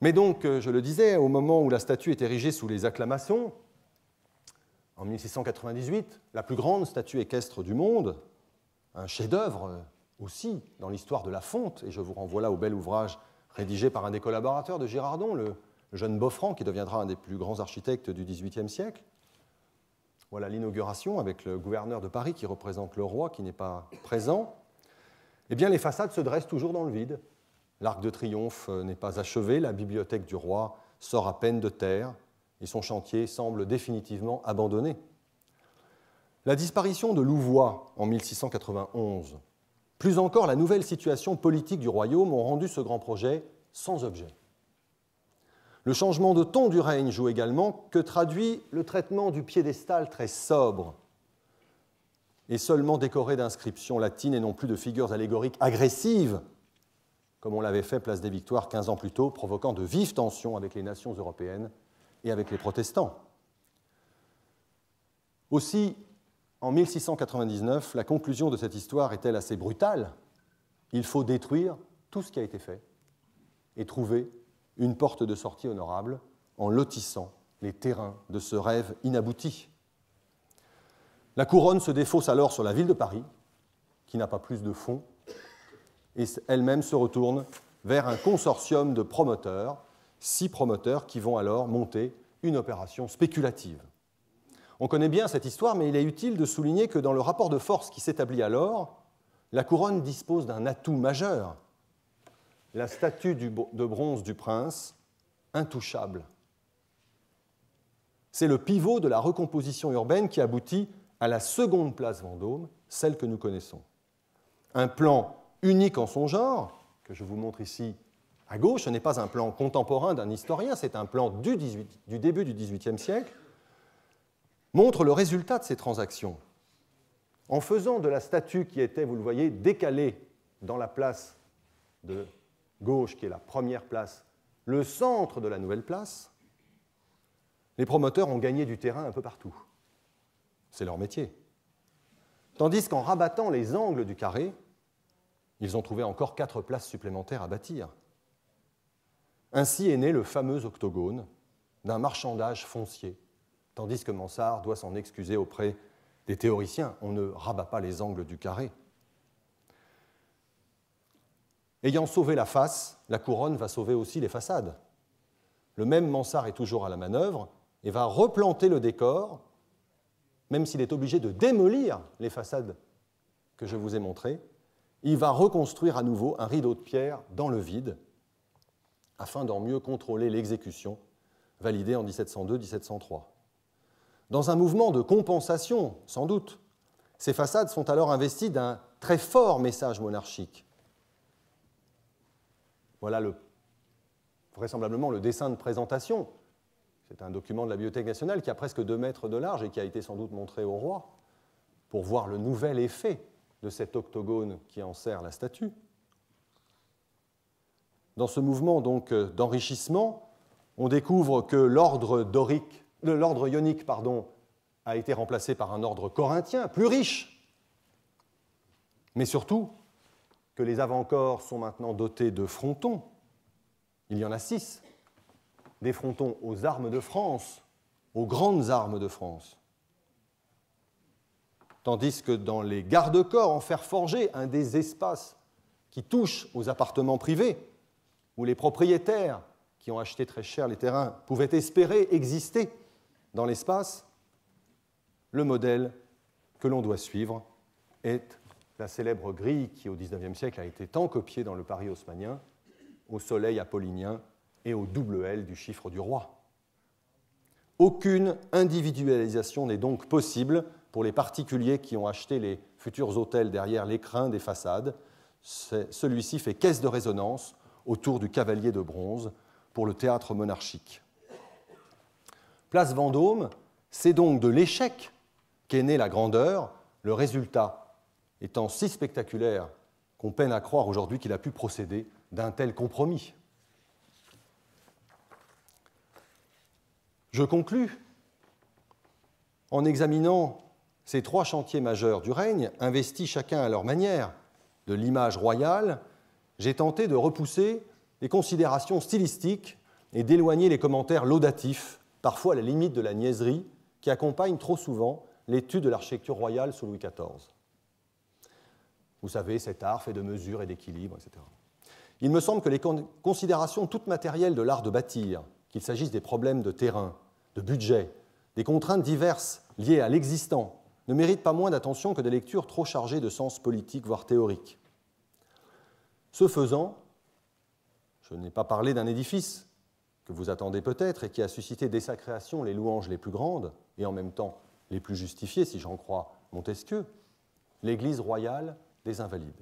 Mais donc, je le disais, au moment où la statue est érigée sous les acclamations, en 1698, la plus grande statue équestre du monde, un chef-d'œuvre aussi dans l'histoire de la fonte, et je vous renvoie là au bel ouvrage rédigé par un des collaborateurs de Girardon, le jeune Boffrand, qui deviendra un des plus grands architectes du XVIIIe siècle. Voilà l'inauguration avec le gouverneur de Paris qui représente le roi, qui n'est pas présent. Eh bien, les façades se dressent toujours dans le vide. L'Arc de Triomphe n'est pas achevé, la bibliothèque du roi sort à peine de terre et son chantier semble définitivement abandonné. La disparition de Louvois en 1691, plus encore la nouvelle situation politique du royaume ont rendu ce grand projet sans objet. Le changement de ton du règne joue également, que traduit le traitement du piédestal très sobre et seulement décoré d'inscriptions latines et non plus de figures allégoriques agressives, comme on l'avait fait place des Victoires 15 ans plus tôt, provoquant de vives tensions avec les nations européennes et avec les protestants. Aussi, en 1699, la conclusion de cette histoire est-elle assez brutale? Il faut détruire tout ce qui a été fait et trouver une porte de sortie honorable en lotissant les terrains de ce rêve inabouti. La couronne se défausse alors sur la ville de Paris, qui n'a pas plus de fonds, et elle-même se retourne vers un consortium de promoteurs, 6 promoteurs qui vont alors monter une opération spéculative. On connaît bien cette histoire, mais il est utile de souligner que dans le rapport de force qui s'établit alors, la couronne dispose d'un atout majeur, la statue de bronze du prince, intouchable. C'est le pivot de la recomposition urbaine qui aboutit à la seconde place Vendôme, celle que nous connaissons. Un plan unique en son genre, que je vous montre ici à gauche, ce n'est pas un plan contemporain d'un historien, c'est un plan du début du XVIIIe siècle, montre le résultat de ces transactions. En faisant de la statue qui était, vous le voyez, décalée dans la place de gauche, qui est la première place, le centre de la nouvelle place, les promoteurs ont gagné du terrain un peu partout. C'est leur métier. Tandis qu'en rabattant les angles du carré, ils ont trouvé encore 4 places supplémentaires à bâtir. Ainsi est né le fameux octogone d'un marchandage foncier, tandis que Mansart doit s'en excuser auprès des théoriciens. On ne rabat pas les angles du carré. Ayant sauvé la face, la couronne va sauver aussi les façades. Le même Mansart est toujours à la manœuvre et va replanter le décor, même s'il est obligé de démolir les façades que je vous ai montrées. Il va reconstruire à nouveau un rideau de pierre dans le vide, afin d'en mieux contrôler l'exécution, validée en 1702-1703. Dans un mouvement de compensation, sans doute, ces façades sont alors investies d'un très fort message monarchique. Voilà vraisemblablement le dessin de présentation. C'est un document de la Bibliothèque nationale qui a presque 2 mètres de large et qui a été sans doute montré au roi pour voir le nouvel effet de cet octogone qui enserre la statue. Dans ce mouvement donc d'enrichissement, on découvre que l'ordre ionique a été remplacé par un ordre corinthien, plus riche, mais surtout que les avant-corps sont maintenant dotés de frontons. Il y en a 6, des frontons aux armes de France, aux grandes armes de France. Tandis que dans les garde-corps en fer forgé, un des espaces qui touche aux appartements privés, où les propriétaires qui ont acheté très cher les terrains pouvaient espérer exister dans l'espace, le modèle que l'on doit suivre est la célèbre grille qui, au XIXe siècle, a été tant copiée dans le Paris haussmannien, au soleil apollinien et au double L du chiffre du roi. Aucune individualisation n'est donc possible pour les particuliers qui ont acheté les futurs hôtels derrière l'écrin des façades. Celui-ci fait caisse de résonance autour du cavalier de bronze pour le théâtre monarchique. Place Vendôme, c'est donc de l'échec qu'est née la grandeur, le résultat étant si spectaculaire qu'on peine à croire aujourd'hui qu'il a pu procéder d'un tel compromis. Je conclus en examinant ces 3 chantiers majeurs du règne, investis chacun à leur manière de l'image royale. J'ai tenté de repousser les considérations stylistiques et d'éloigner les commentaires laudatifs, parfois à la limite de la niaiserie, qui accompagnent trop souvent l'étude de l'architecture royale sous Louis XIV. Vous savez, cet art fait de mesures et d'équilibre, etc. Il me semble que les considérations toutes matérielles de l'art de bâtir, qu'il s'agisse des problèmes de terrain, de budget, des contraintes diverses liées à l'existant, ne méritent pas moins d'attention que des lectures trop chargées de sens politique, voire théorique. Ce faisant, Je n'ai pas parlé d'un édifice que vous attendez peut-être et qui a suscité dès sa création les louanges les plus grandes et en même temps les plus justifiées, si j'en crois Montesquieu, l'église royale des Invalides.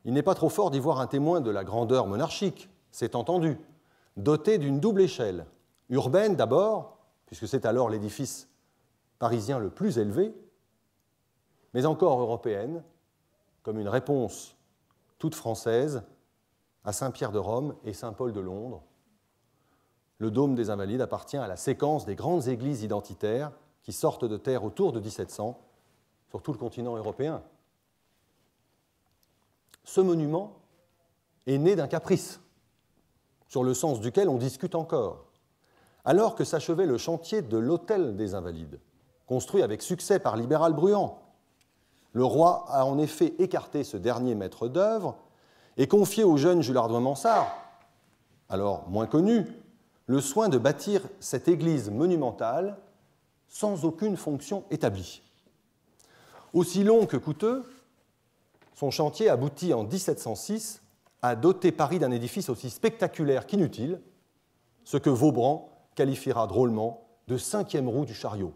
Il n'est pas trop fort d'y voir un témoin de la grandeur monarchique, c'est entendu, doté d'une double échelle, urbaine d'abord, puisque c'est alors l'édifice parisien le plus élevé, mais encore européenne, comme une réponse toute française à Saint-Pierre de Rome et Saint-Paul de Londres. Le dôme des Invalides appartient à la séquence des grandes églises identitaires qui sortent de terre autour de 1700 sur tout le continent européen. Ce monument est né d'un caprice, sur le sens duquel on discute encore, alors que s'achevait le chantier de l'Hôtel des Invalides, construit avec succès par Libéral Bruant. Le roi a en effet écarté ce dernier maître d'œuvre et confié au jeune Jules Hardouin-Mansart, alors moins connu, le soin de bâtir cette église monumentale sans aucune fonction établie. Aussi long que coûteux, son chantier aboutit en 1706 à doter Paris d'un édifice aussi spectaculaire qu'inutile, ce que Vaubran qualifiera drôlement de cinquième roue du chariot.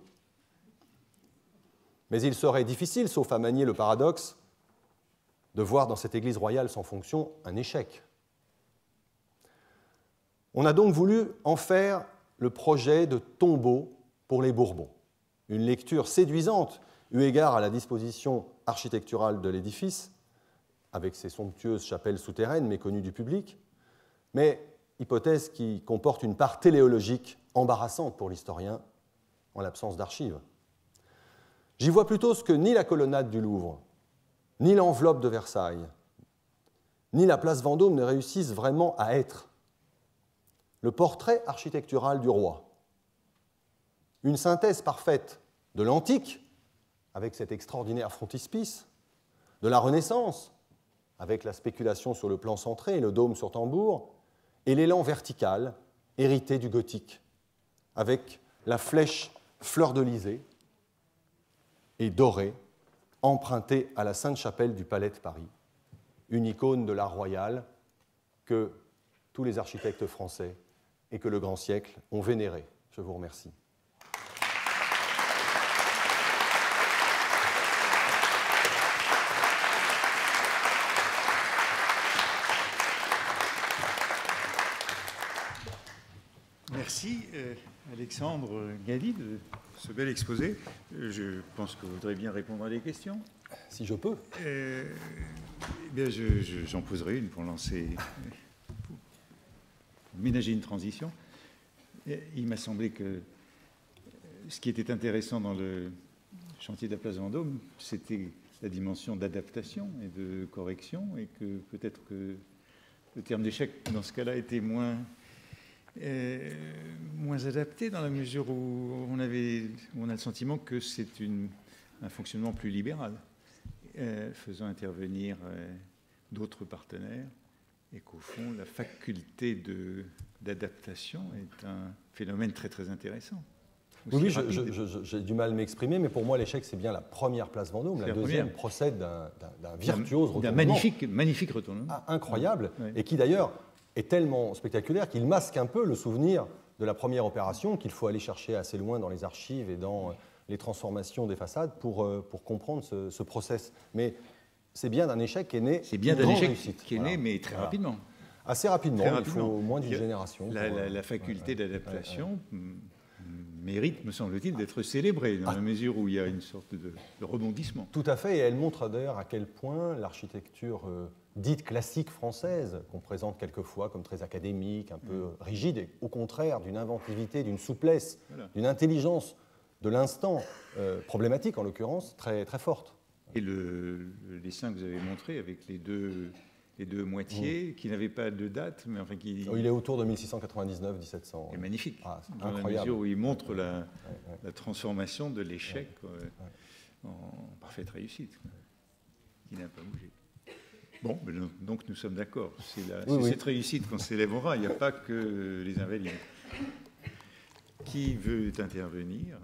Mais il serait difficile, sauf à manier le paradoxe, de voir dans cette église royale sans fonction un échec. On a donc voulu en faire le projet de tombeau pour les Bourbons, une lecture séduisante eu égard à la disposition architecturale de l'édifice, avec ses somptueuses chapelles souterraines méconnues du public, mais hypothèse qui comporte une part téléologique embarrassante pour l'historien, en l'absence d'archives. J'y vois plutôt ce que ni la colonnade du Louvre, ni l'enveloppe de Versailles, ni la place Vendôme ne réussissent vraiment à être. Le portrait architectural du roi. Une synthèse parfaite de l'antique, avec cet extraordinaire frontispice, de la Renaissance, avec la spéculation sur le plan centré et le dôme sur tambour, et l'élan vertical, hérité du gothique, avec la flèche fleur-de-lysée et dorée, empruntée à la Sainte-Chapelle du Palais de Paris, une icône de l'art royal que tous les architectes français et que le grand siècle ont vénérée. Je vous remercie. Merci Alexandre Gady de ce bel exposé. Je pense que vous voudrez bien répondre à des questions. Si je peux. Bien, j'en poserai une pour lancer, pour ménager une transition. Il m'a semblé que ce qui était intéressant dans le chantier de la place Vendôme, c'était la dimension d'adaptation et de correction, et que peut-être que le terme d'échec dans ce cas-là était moins adapté dans la mesure où on a le sentiment que c'est un fonctionnement plus libéral, faisant intervenir d'autres partenaires, et qu'au fond, la faculté d'adaptation est un phénomène très très intéressant. Oui, j'ai du mal à m'exprimer, mais pour moi, l'échec, c'est bien la première place Vendôme. La deuxième procède d'un virtuose retournement. D'un magnifique retournement. Incroyable, oui. Et qui d'ailleurs est tellement spectaculaire qu'il masque un peu le souvenir de la première opération qu'il faut aller chercher assez loin dans les archives et dans les transformations des façades pour comprendre ce process. Mais c'est bien d'un échec qui est né. C'est bien d'un échec qui est né, mais très rapidement. Assez rapidement, il faut moins d'une génération. La faculté d'adaptation mérite, me semble-t-il, d'être célébrée dans la mesure où il y a une sorte de rebondissement. Tout à fait, et elle montre d'ailleurs à quel point l'architecture dite classique française, qu'on présente quelquefois comme très académique, un peu rigide, et au contraire d'une inventivité, d'une souplesse, d'une intelligence de l'instant, problématique en l'occurrence, très, très forte. Et le dessin que vous avez montré avec les deux moitiés, qui n'avaient pas de date, mais enfin qui... Il est autour de 1699-1700. C'est magnifique, dans incroyable. la mesure où il montre la transformation de l'échec en parfaite réussite, qui n'a pas bougé. Bon, donc nous sommes d'accord. C'est cette réussite qu'on célébrera. Il n'y a pas que les Invalides. Qui veut intervenir ?